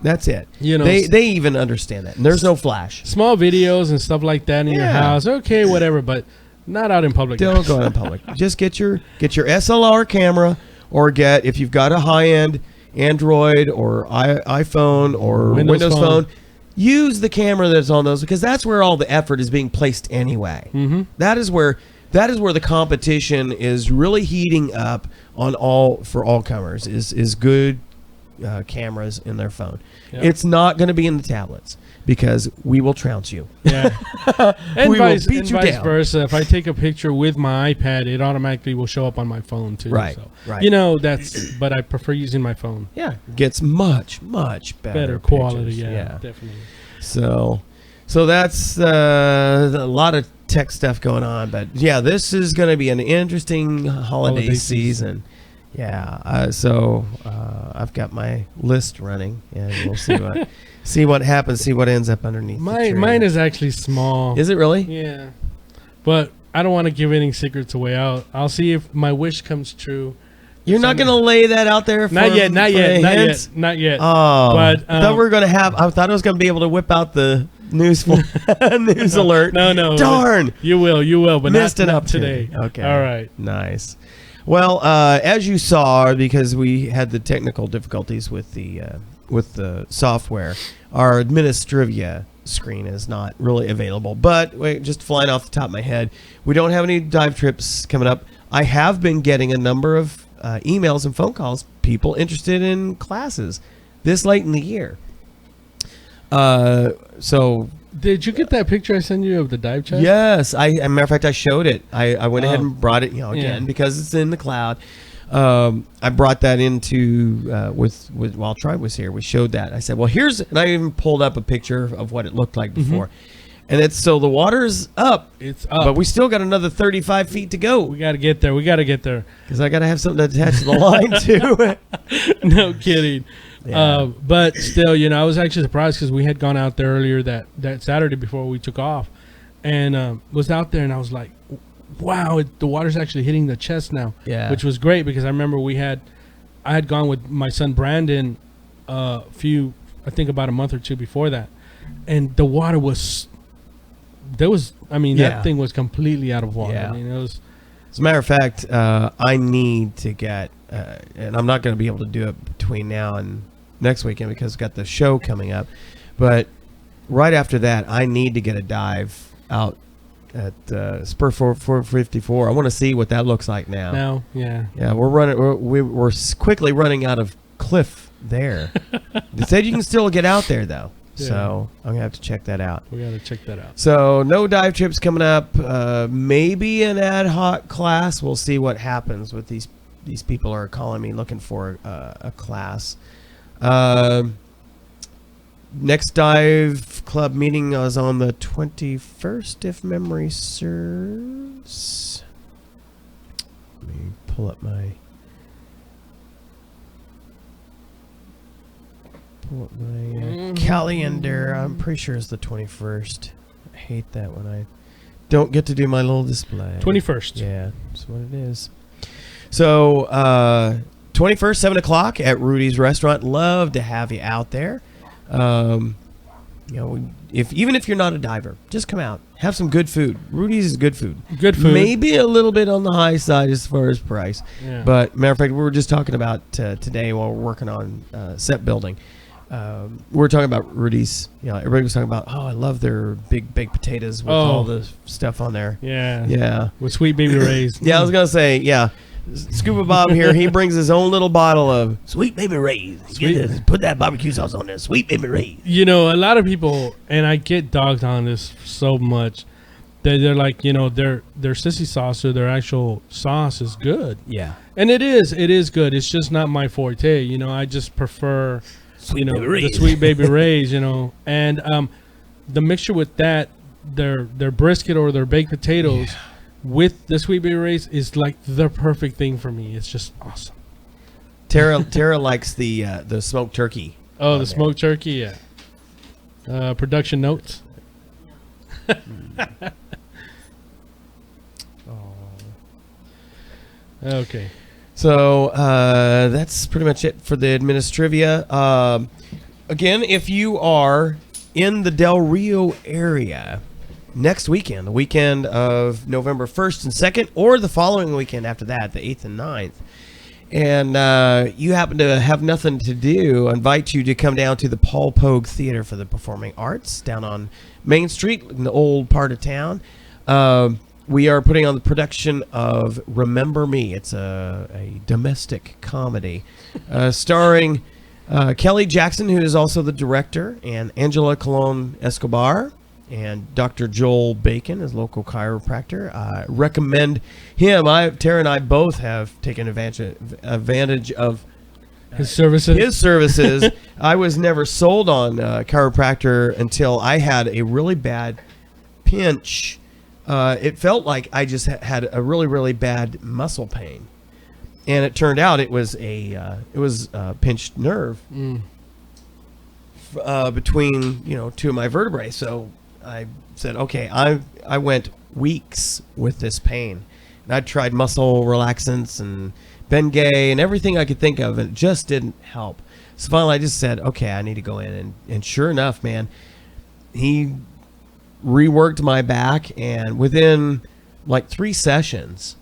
Speaker 1: They even understand that. And there's no flash.
Speaker 2: Small videos and stuff like that in your house, okay, whatever, but not out in public.
Speaker 1: Don't go out in public. Just get your SLR camera. Or if you've got a high-end Android or iPhone or Windows phone, use the camera that's on those, because that's where all the effort is being placed anyway.
Speaker 2: Mm-hmm.
Speaker 1: That is where the competition is really heating up for all comers is good cameras in their phone.
Speaker 2: Yep.
Speaker 1: It's not going to be in the tablets because we will trounce you.
Speaker 2: Yeah.
Speaker 1: And we will beat you down.
Speaker 2: Versa. If I take a picture with my iPad, it automatically will show up on my phone too.
Speaker 1: Right.
Speaker 2: So,
Speaker 1: right.
Speaker 2: But I prefer using my phone.
Speaker 1: Yeah. Gets much
Speaker 2: better quality.
Speaker 1: Pictures.
Speaker 2: Yeah, definitely.
Speaker 1: So that's a lot of tech stuff going on. But yeah, this is going to be an interesting holiday season. Yeah. So I've got my list running, and we'll see what happens. See what ends up underneath.
Speaker 2: Mine is actually small.
Speaker 1: Is it really?
Speaker 2: Yeah. But I don't want to give any secrets away. I'll see if my wish comes true.
Speaker 1: You're not going to lay that out there?
Speaker 2: Not yet.
Speaker 1: Not
Speaker 2: yet.
Speaker 1: Oh.
Speaker 2: But
Speaker 1: I thought we were going to have. I thought I was going to be able to whip out the news alert.
Speaker 2: No.
Speaker 1: Darn.
Speaker 2: You will, but
Speaker 1: missed
Speaker 2: not today.
Speaker 1: Okay.
Speaker 2: All right.
Speaker 1: Nice. Well, as you saw, because we had the technical difficulties with the software, our Administrivia screen is not really available. But wait, just flying off the top of my head, we don't have any dive trips coming up. I have been getting a number of emails and phone calls, people interested in classes this late in the year. So
Speaker 2: did you get that picture I sent you of the dive chest?
Speaker 1: Yes, as a matter of fact, I showed it. I went ahead and brought it, again because it's in the cloud. I brought that into with while Tribe was here. We showed that. I said, well, and I even pulled up a picture of what it looked like before. And so the water's up.
Speaker 2: It's up.
Speaker 1: But we still got another 35 feet to go.
Speaker 2: We got to get there.
Speaker 1: Because I got to have something to attach to the line, too.
Speaker 2: No kidding.
Speaker 1: Yeah.
Speaker 2: But still, I was actually surprised because we had gone out there earlier that Saturday before we took off. And was out there, and I was like, wow, the water's actually hitting the chest now.
Speaker 1: Yeah.
Speaker 2: Which was great because I remember I had gone with my son Brandon I think about a month or two before that. And the water was... that thing was completely out of water.
Speaker 1: Yeah.
Speaker 2: It was.
Speaker 1: As a matter of fact, I need to get, and I'm not going to be able to do it between now and next weekend because I've got the show coming up. But right after that, I need to get a dive out at Spur 454. I want to see what that looks like now.
Speaker 2: Now, yeah.
Speaker 1: Yeah, we're quickly running out of cliff there. It said you can still get out there though. Yeah. So I'm going to have to check that out.
Speaker 2: We got to check that out.
Speaker 1: So no dive trips coming up. Maybe an ad hoc class. We'll see what happens with these people are calling me looking for a class. Next dive club meeting is on the 21st, if memory serves. Let me pull up my... calendar. I'm pretty sure it's the 21st. I hate that when I don't get to do my little display.
Speaker 2: 21st.
Speaker 1: Yeah, that's what it is. So 21st, 7 o'clock at Rudy's Restaurant. Love to have you out there. Even if you're not a diver, just come out. Have some good food. Rudy's is good food.
Speaker 2: Good food.
Speaker 1: Maybe a little bit on the high side as far as price.
Speaker 2: Yeah.
Speaker 1: But matter of fact, we were just talking about today while we're working on set building. We were talking about Rudy's. Everybody was talking about, I love their big baked potatoes with all the stuff on there.
Speaker 2: Yeah.
Speaker 1: Yeah.
Speaker 2: With Sweet Baby Ray's.
Speaker 1: Yeah, I was going to say, yeah. Scuba Bob here, he brings his own little bottle of Sweet Baby Ray's. Put that barbecue sauce on there. Sweet Baby Ray's.
Speaker 2: A lot of people, and I get dogged on this so much, they're like, their sissy sauce or their actual sauce is good.
Speaker 1: Yeah.
Speaker 2: And it is good. It's just not my forte. I just prefer... the Sweet Baby Ray's, and the mixture with that, their brisket or their baked potatoes with the Sweet Baby Ray's is like the perfect thing for me. It's just awesome.
Speaker 1: Tara likes the smoked turkey.
Speaker 2: Oh, the smoked turkey, yeah. Production notes. Okay.
Speaker 1: So that's pretty much it for the Administrivia. Again, if you are in the Del Rio area next weekend, the weekend of November 1st and 2nd, or the following weekend after that, the 8th and 9th, and you happen to have nothing to do, I invite you to come down to the Paul Pogue Theater for the Performing Arts down on Main Street in the old part of town. we are putting on the production of Remember Me. It's a domestic comedy starring Kelly Jackson, who is also the director, and Angela Colon Escobar, and Dr. Joel Bacon, his local chiropractor. I recommend him. Tara and I both have taken advantage of
Speaker 2: his services. I was never sold on chiropractor until I had a really bad pinch. It felt like I just had a really, really bad muscle pain, and it turned out it was a pinched nerve between two of my vertebrae. So I said, okay, I went weeks with this pain, and I tried muscle relaxants and Bengay and everything I could think of, and it just didn't help. So finally, I just said, okay, I need to go in, and sure enough, man, he reworked my back, and within like 3 sessions,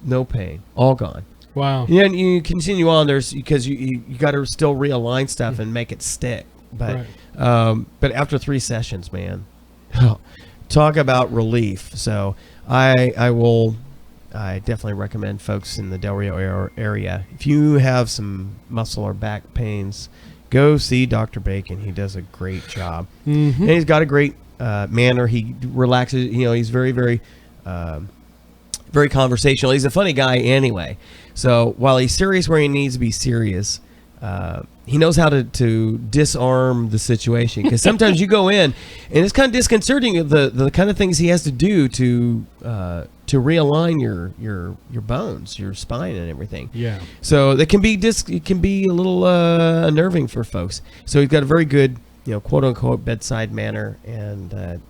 Speaker 2: no pain, all gone. Wow.
Speaker 1: Yeah, and you continue on because you got to still realign stuff and make it stick. But but after 3 sessions, man, talk about relief. So I definitely recommend folks in the Del Rio area, if you have some muscle or back pains, go see Dr. Bacon. He does a great job, and he's got a great manner. He relaxes. He's very, very, very conversational. He's a funny guy anyway. So while he's serious where he needs to be serious, he knows how to disarm the situation. Because sometimes you go in, and it's kind of disconcerting the kind of things he has to do to realign your bones, your spine, and everything.
Speaker 2: Yeah.
Speaker 1: So it can be a little unnerving for folks. So he's got a very good, quote unquote bedside manner, and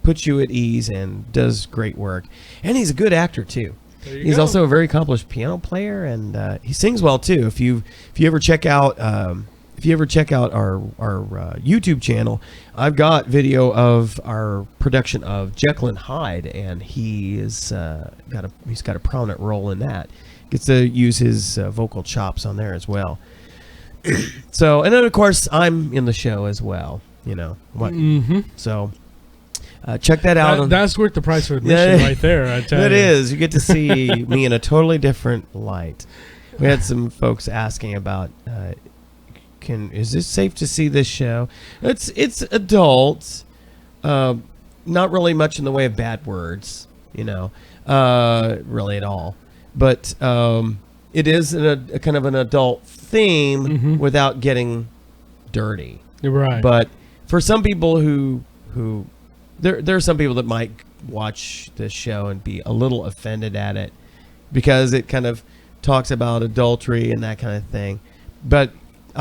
Speaker 1: puts you at ease and does great work. And he's a good actor too. He's also a very accomplished piano player, and he sings well too. If you ever check out our YouTube channel, I've got video of our production of Jekyll and Hyde, and he's got a prominent role in that. Gets to use his vocal chops on there as well. So, and then of course I'm in the show as well. So. Check that out.
Speaker 2: That's worth the price of admission right there. I tell you.
Speaker 1: It is. You get to see me in a totally different light. We had some folks asking about, is this safe to see this show? It's adult, not really much in the way of bad words, really at all. But it is a kind of an adult theme without getting dirty.
Speaker 2: You're right.
Speaker 1: But for some people who There are some people that might watch this show and be a little offended at it because it kind of talks about adultery and that kind of thing. But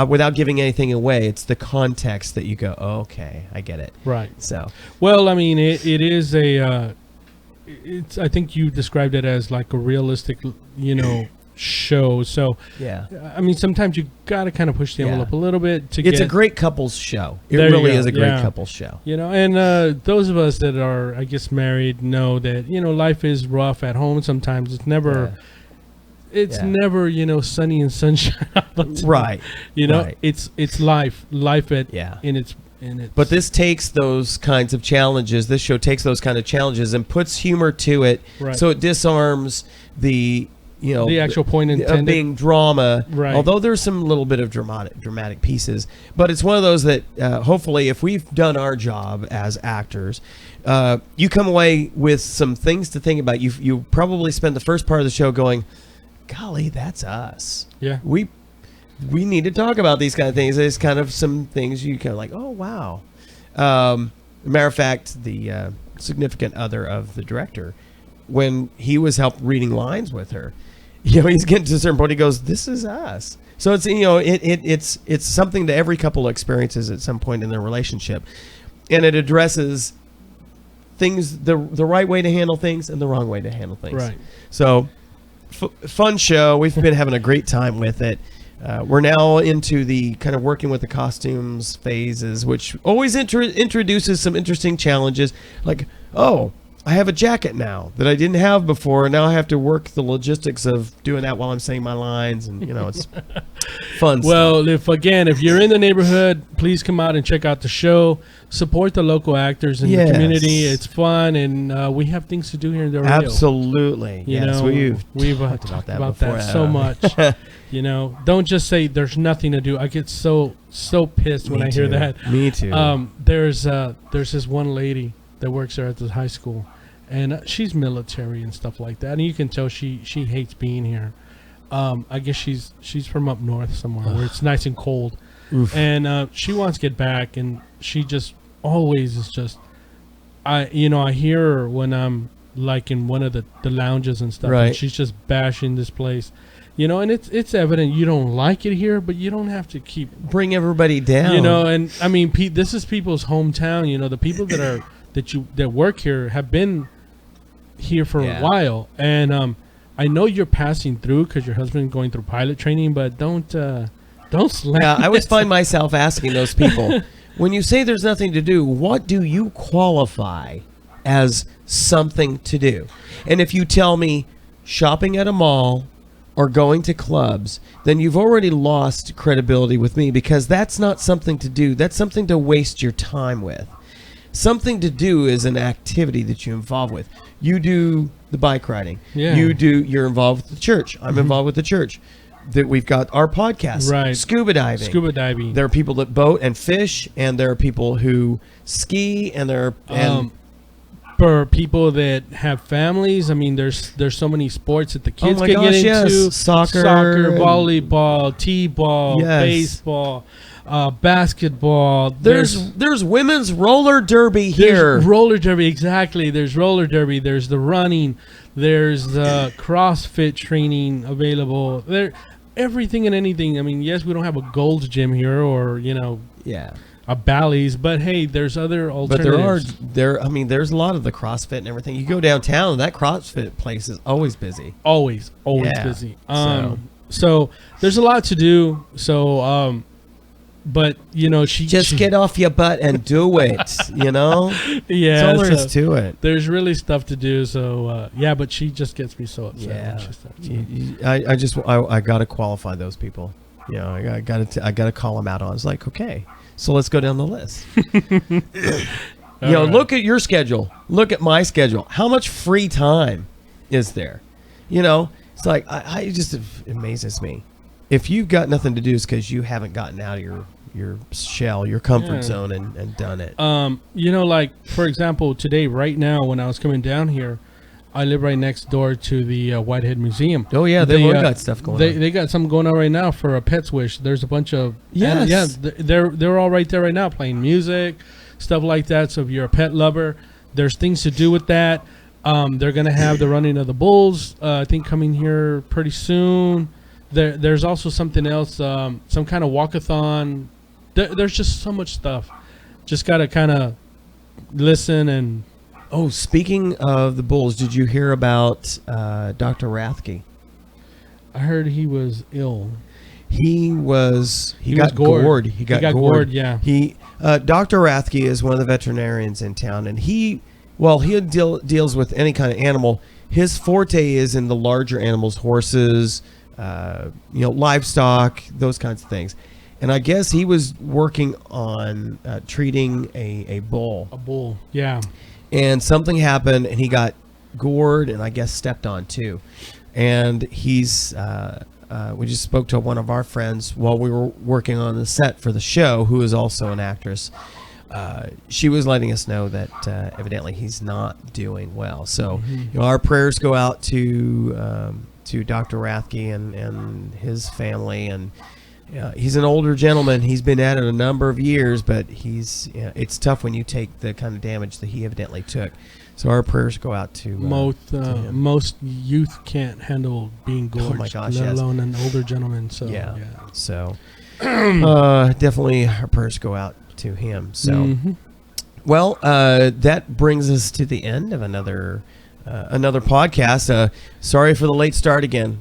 Speaker 1: without giving anything away, it's the context that you go, oh, okay, I get it.
Speaker 2: Right.
Speaker 1: So,
Speaker 2: well, I mean, it is I think you described it as like a realistic, show. So
Speaker 1: yeah,
Speaker 2: I mean, sometimes you got to kind of push the envelope a little bit to
Speaker 1: It's a great couples show. It really is a great couples show.
Speaker 2: And those of us that are, I guess, married know that life is rough at home. Sometimes it's never. Yeah. It's never, sunny and sunshine.
Speaker 1: Right. Right.
Speaker 2: It's life in its.
Speaker 1: But this takes those kinds of challenges. This show takes those kind of challenges and puts humor to it, so it disarms the
Speaker 2: actual point intended
Speaker 1: of being drama.
Speaker 2: Right.
Speaker 1: Although there's some little bit of dramatic pieces, but it's one of those that hopefully, if we've done our job as actors, you come away with some things to think about. You probably spend the first part of the show going, golly, that's us.
Speaker 2: Yeah.
Speaker 1: We need to talk about these kind of things. There's kind of some things you kind of like, oh, wow. Matter of fact, the significant other of the director, when he was reading lines with her, he's getting to a certain point, he goes, this is us. So it's, it's something that every couple experiences at some point in their relationship. And it addresses things, the right way to handle things and the wrong way to handle things.
Speaker 2: Right.
Speaker 1: So fun show. We've been having a great time with it. We're now into the kind of working with the costumes phases, which always introduces some interesting challenges. Like, I have a jacket now that I didn't have before, and now I have to work the logistics of doing that while I'm saying my lines, and it's fun.
Speaker 2: Well,
Speaker 1: stuff.
Speaker 2: if you're in the neighborhood, please come out and check out the show. Support the local actors in the community. It's fun, and we have things to do here in Del Rio.
Speaker 1: Absolutely,
Speaker 2: we've talked about that so much. Don't just say there's nothing to do. I get so pissed when I hear that.
Speaker 1: Me too.
Speaker 2: There's this one lady that works there at the high school. And she's military and stuff like that, and you can tell she hates being here. I guess she's from up north somewhere where it's nice and cold. Oof. And she wants to get back, and she just always is just. I hear her when I'm like in one of the lounges and stuff.
Speaker 1: Right.
Speaker 2: And she's just bashing this place, and it's evident you don't like it here, but you don't have to
Speaker 1: bring everybody down.
Speaker 2: And I mean, this is people's hometown. The people that work here have been here for a while, and I know you're passing through because your husband's going through pilot training, but don't slam.
Speaker 1: Yeah, I always find myself asking those people, when you say there's nothing to do, what do you qualify as something to do? And if you tell me shopping at a mall or going to clubs, then you've already lost credibility with me, because that's not something to do. That's something to waste your time with. Something to do is an activity that you involve with. You do the bike riding. Yeah. You're involved with the church. I'm involved with the church. That we've got our podcast.
Speaker 2: Right.
Speaker 1: Scuba diving. There are people that boat and fish, and there are people who ski, and
Speaker 2: for people that have families, I mean, there's so many sports that the kids can get into.
Speaker 1: Yes. Soccer,
Speaker 2: volleyball, t-ball, baseball. Basketball.
Speaker 1: There's women's roller derby here.
Speaker 2: Roller derby, exactly. There's roller derby. There's the running. There's the CrossFit training available. There, everything and anything. I mean, yes, we don't have a Gold's Gym here, or a Bally's, but hey, there's other alternatives.
Speaker 1: But there's a lot of the CrossFit and everything. You go downtown, that CrossFit place is always busy.
Speaker 2: Always busy. So there's a lot to do. So but she
Speaker 1: get off your butt and do it. Yeah, that's all there is to it.
Speaker 2: There's really stuff to do. So but she just gets me so upset.
Speaker 1: I gotta qualify those people. I gotta call them out on. It's like, okay, so let's go down the list. Look at your schedule. Look at my schedule. How much free time is there? It's like it just amazes me. If you've got nothing to do, it's because you haven't gotten out of your shell, your comfort zone, and done it.
Speaker 2: Like, for example, today, right now, when I was coming down here, I live right next door to the Whitehead Museum.
Speaker 1: Oh, yeah, they've got stuff going on.
Speaker 2: They got something going on right now for a Pet's Wish. There's a bunch of... Yes. They're all right there right now playing music, stuff like that. So if you're a pet lover, there's things to do with that. They're going to have the running of the bulls, I think, coming here pretty soon. There's also something else, some kind of walkathon. There's just so much stuff. Just got to kind of listen and...
Speaker 1: Oh, speaking of the bulls, did you hear about Dr. Rathke?
Speaker 2: I heard he was ill.
Speaker 1: He got gored. He got gored,
Speaker 2: yeah.
Speaker 1: Dr. Rathke is one of the veterinarians in town, and he deals with any kind of animal. His forte is in the larger animals, horses, livestock, those kinds of things. And I guess he was working on treating a bull.
Speaker 2: A bull, yeah.
Speaker 1: And something happened, and he got gored, and I guess stepped on too. And he's we just spoke to one of our friends while we were working on the set for the show, who is also an actress. She was letting us know that evidently he's not doing well. So our prayers go out to Dr. Rathke and his family. And he's an older gentleman. He's been at it a number of years, but it's tough when you take the kind of damage that he evidently took. So our prayers go out to
Speaker 2: most youth can't handle being gorged,
Speaker 1: oh my gosh,
Speaker 2: let alone an older gentleman. So
Speaker 1: so definitely our prayers go out to him. So well, that brings us to the end of another another podcast. Sorry for the late start again.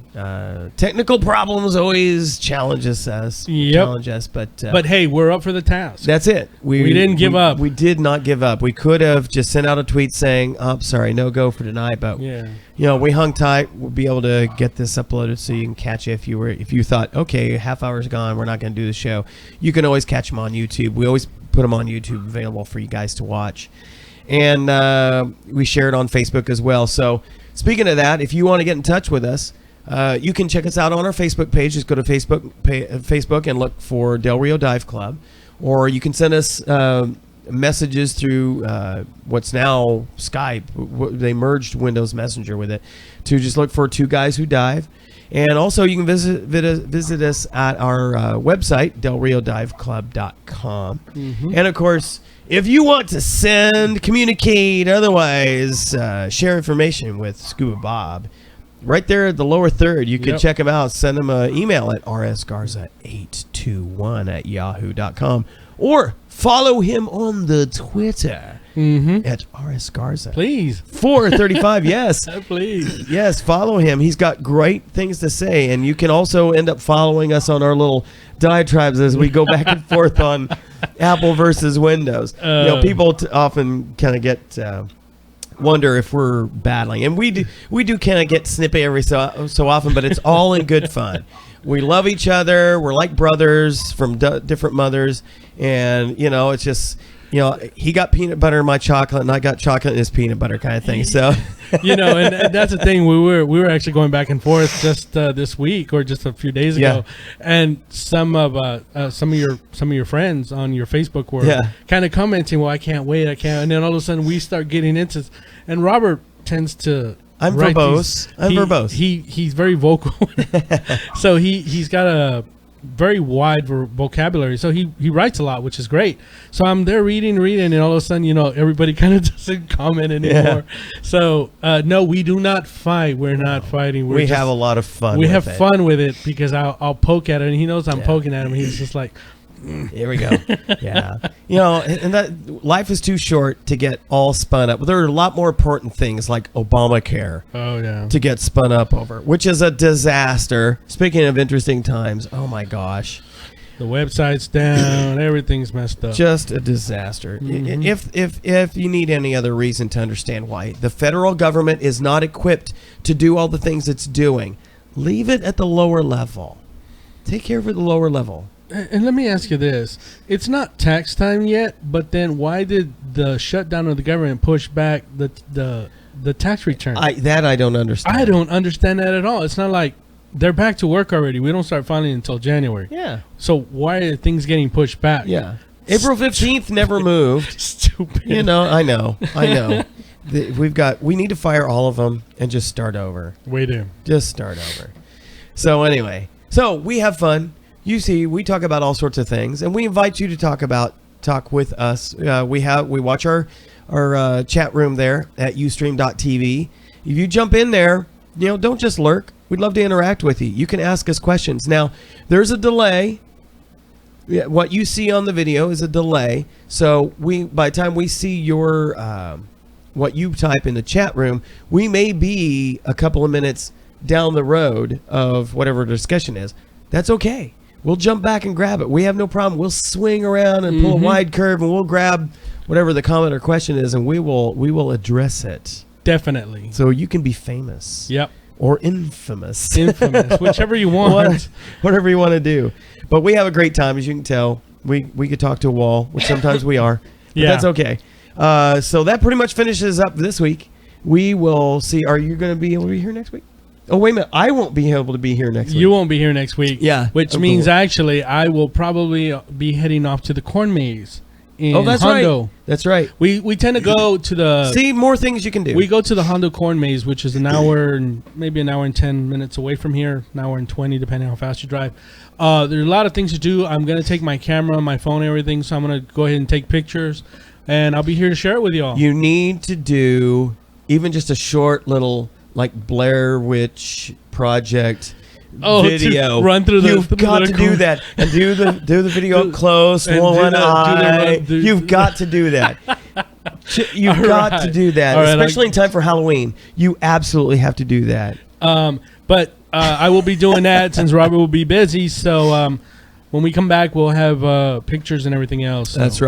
Speaker 1: Technical problems always challenge us, but
Speaker 2: hey, we're up for the task.
Speaker 1: That's it.
Speaker 2: We didn't give up.
Speaker 1: We did not give up. We could have just sent out a tweet saying, "Oh, sorry, no go for tonight." But we hung tight. We'll be able to get this uploaded so you can catch it if you thought, okay, half hour's gone, we're not going to do the show. You can always catch them on YouTube. We always put them on YouTube available for you guys to watch. And we share it on Facebook as well. So speaking of that, if you want to get in touch with us, you can check us out on our Facebook page. Just go to Facebook and look for Del Rio Dive Club. Or you can send us messages through what's now Skype. They merged Windows Messenger with it to just look for Two Guys Who Dive. And also you can visit us at our website, delriodiveclub.com. Mm-hmm. And of course, if you want to send, communicate, otherwise share information with Scuba Bob, right there at the lower third, you can check him out. Send him an email at rsgarza821@yahoo.com, or follow him on the Twitter at rsgarza.
Speaker 2: Please.
Speaker 1: 435, yes.
Speaker 2: Please.
Speaker 1: Yes, follow him. He's got great things to say, and you can also end up following us on our little diatribes as we go back and forth on Apple versus Windows. People often kind of get wonder if we're battling, and we do kind of get snippy every so often, but it's all in good fun. We love each other. We're like brothers from different mothers, and it's just he got peanut butter in my chocolate, and I got chocolate in his peanut butter, kind of thing. So
Speaker 2: and that's the thing. We were actually going back and forth just this week or just a few days ago, and some of your friends on your Facebook were kind of commenting, "Well, I can't wait, and then all of a sudden we start getting into, and Robert tends to.
Speaker 1: I'm verbose.
Speaker 2: He's very vocal, so he's got a very wide vocabulary. So he writes a lot, which is great. So I'm there reading, and all of a sudden, everybody kind of doesn't comment anymore. So no, we do not fight. We're not fighting.
Speaker 1: We have a lot of fun.
Speaker 2: We have fun with it because I'll poke at it, and he knows I'm poking at him. He's just like.
Speaker 1: Here we go. Yeah. And that life is too short to get all spun up. There are a lot more important things like Obamacare to get spun up over, which is a disaster. Speaking of interesting times, oh my gosh.
Speaker 2: The website's down. Everything's messed up.
Speaker 1: Just a disaster. Mm-hmm. If you need any other reason to understand why the federal government is not equipped to do all the things it's doing, leave it at the lower level. Take care of it at the lower level.
Speaker 2: And let me ask you this. It's not tax time yet, but then why did the shutdown of the government push back the tax return?
Speaker 1: I don't understand.
Speaker 2: I don't understand that at all. It's not like they're back to work already. We don't start filing until January.
Speaker 1: Yeah.
Speaker 2: So why are things getting pushed back?
Speaker 1: Yeah. April 15th never moved.
Speaker 2: Stupid.
Speaker 1: I know. We need to fire all of them and just start over. Just start over. So anyway, we have fun. You see, we talk about all sorts of things, and we invite you to talk with us. We watch our chat room there at ustream.tv. If you jump in there, don't just lurk. We'd love to interact with you. You can ask us questions. Now, there's a delay. What you see on the video is a delay. So by the time we see your what you type in the chat room, we may be a couple of minutes down the road of whatever discussion is. That's okay. We'll jump back and grab it. We have no problem. We'll swing around and pull a wide curve, and we'll grab whatever the comment or question is, and we will address it.
Speaker 2: Definitely.
Speaker 1: So you can be famous.
Speaker 2: Yep.
Speaker 1: Or infamous.
Speaker 2: Whichever you want.
Speaker 1: Whatever you want to do. But we have a great time, as you can tell. We could talk to a wall, which sometimes we are. But that's okay. So that pretty much finishes up this week. We will see. Are you going to be able to be here next week? Oh, wait a minute. I won't be able to be here next week.
Speaker 2: You won't be here next week.
Speaker 1: Yeah.
Speaker 2: Which means actually I will probably be heading off to the corn maze in
Speaker 1: that's
Speaker 2: Hondo.
Speaker 1: Right. That's right.
Speaker 2: We tend to go to the...
Speaker 1: See, more things you can do.
Speaker 2: We go to the Hondo corn maze, which is maybe an hour and 10 minutes away from here, an hour and 20, depending on how fast you drive. There's a lot of things to do. I'm going to take my camera, my phone, and everything, so I'm going to go ahead and take pictures, and I'll be here to share it with y'all.
Speaker 1: You need to do even just a short little... like Blair Witch Project video.
Speaker 2: Run through
Speaker 1: You've got to do that and do the video up close, one eye. You've got to do that. You've got to do that, especially in time for Halloween. You absolutely have to do that.
Speaker 2: But I will be doing that since Robert will be busy. So when we come back, we'll have pictures and everything else. So.
Speaker 1: That's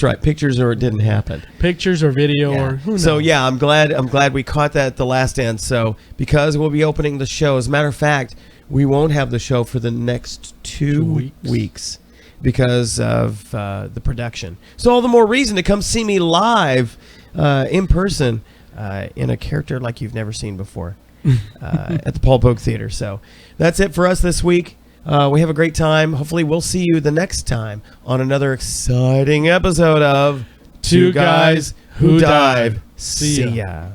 Speaker 1: right. Pictures or it didn't happen.
Speaker 2: Pictures or video or who knows.
Speaker 1: So yeah, I'm glad we caught that at the last end. So because we'll be opening the show. As a matter of fact, we won't have the show for the next two weeks because of the production. So all the more reason to come see me live in person in a character like you've never seen before at the Paul Pogue Theater. So that's it for us this week. We have a great time. Hopefully we'll see you the next time on another exciting episode of Two Guys Who Dive. See ya.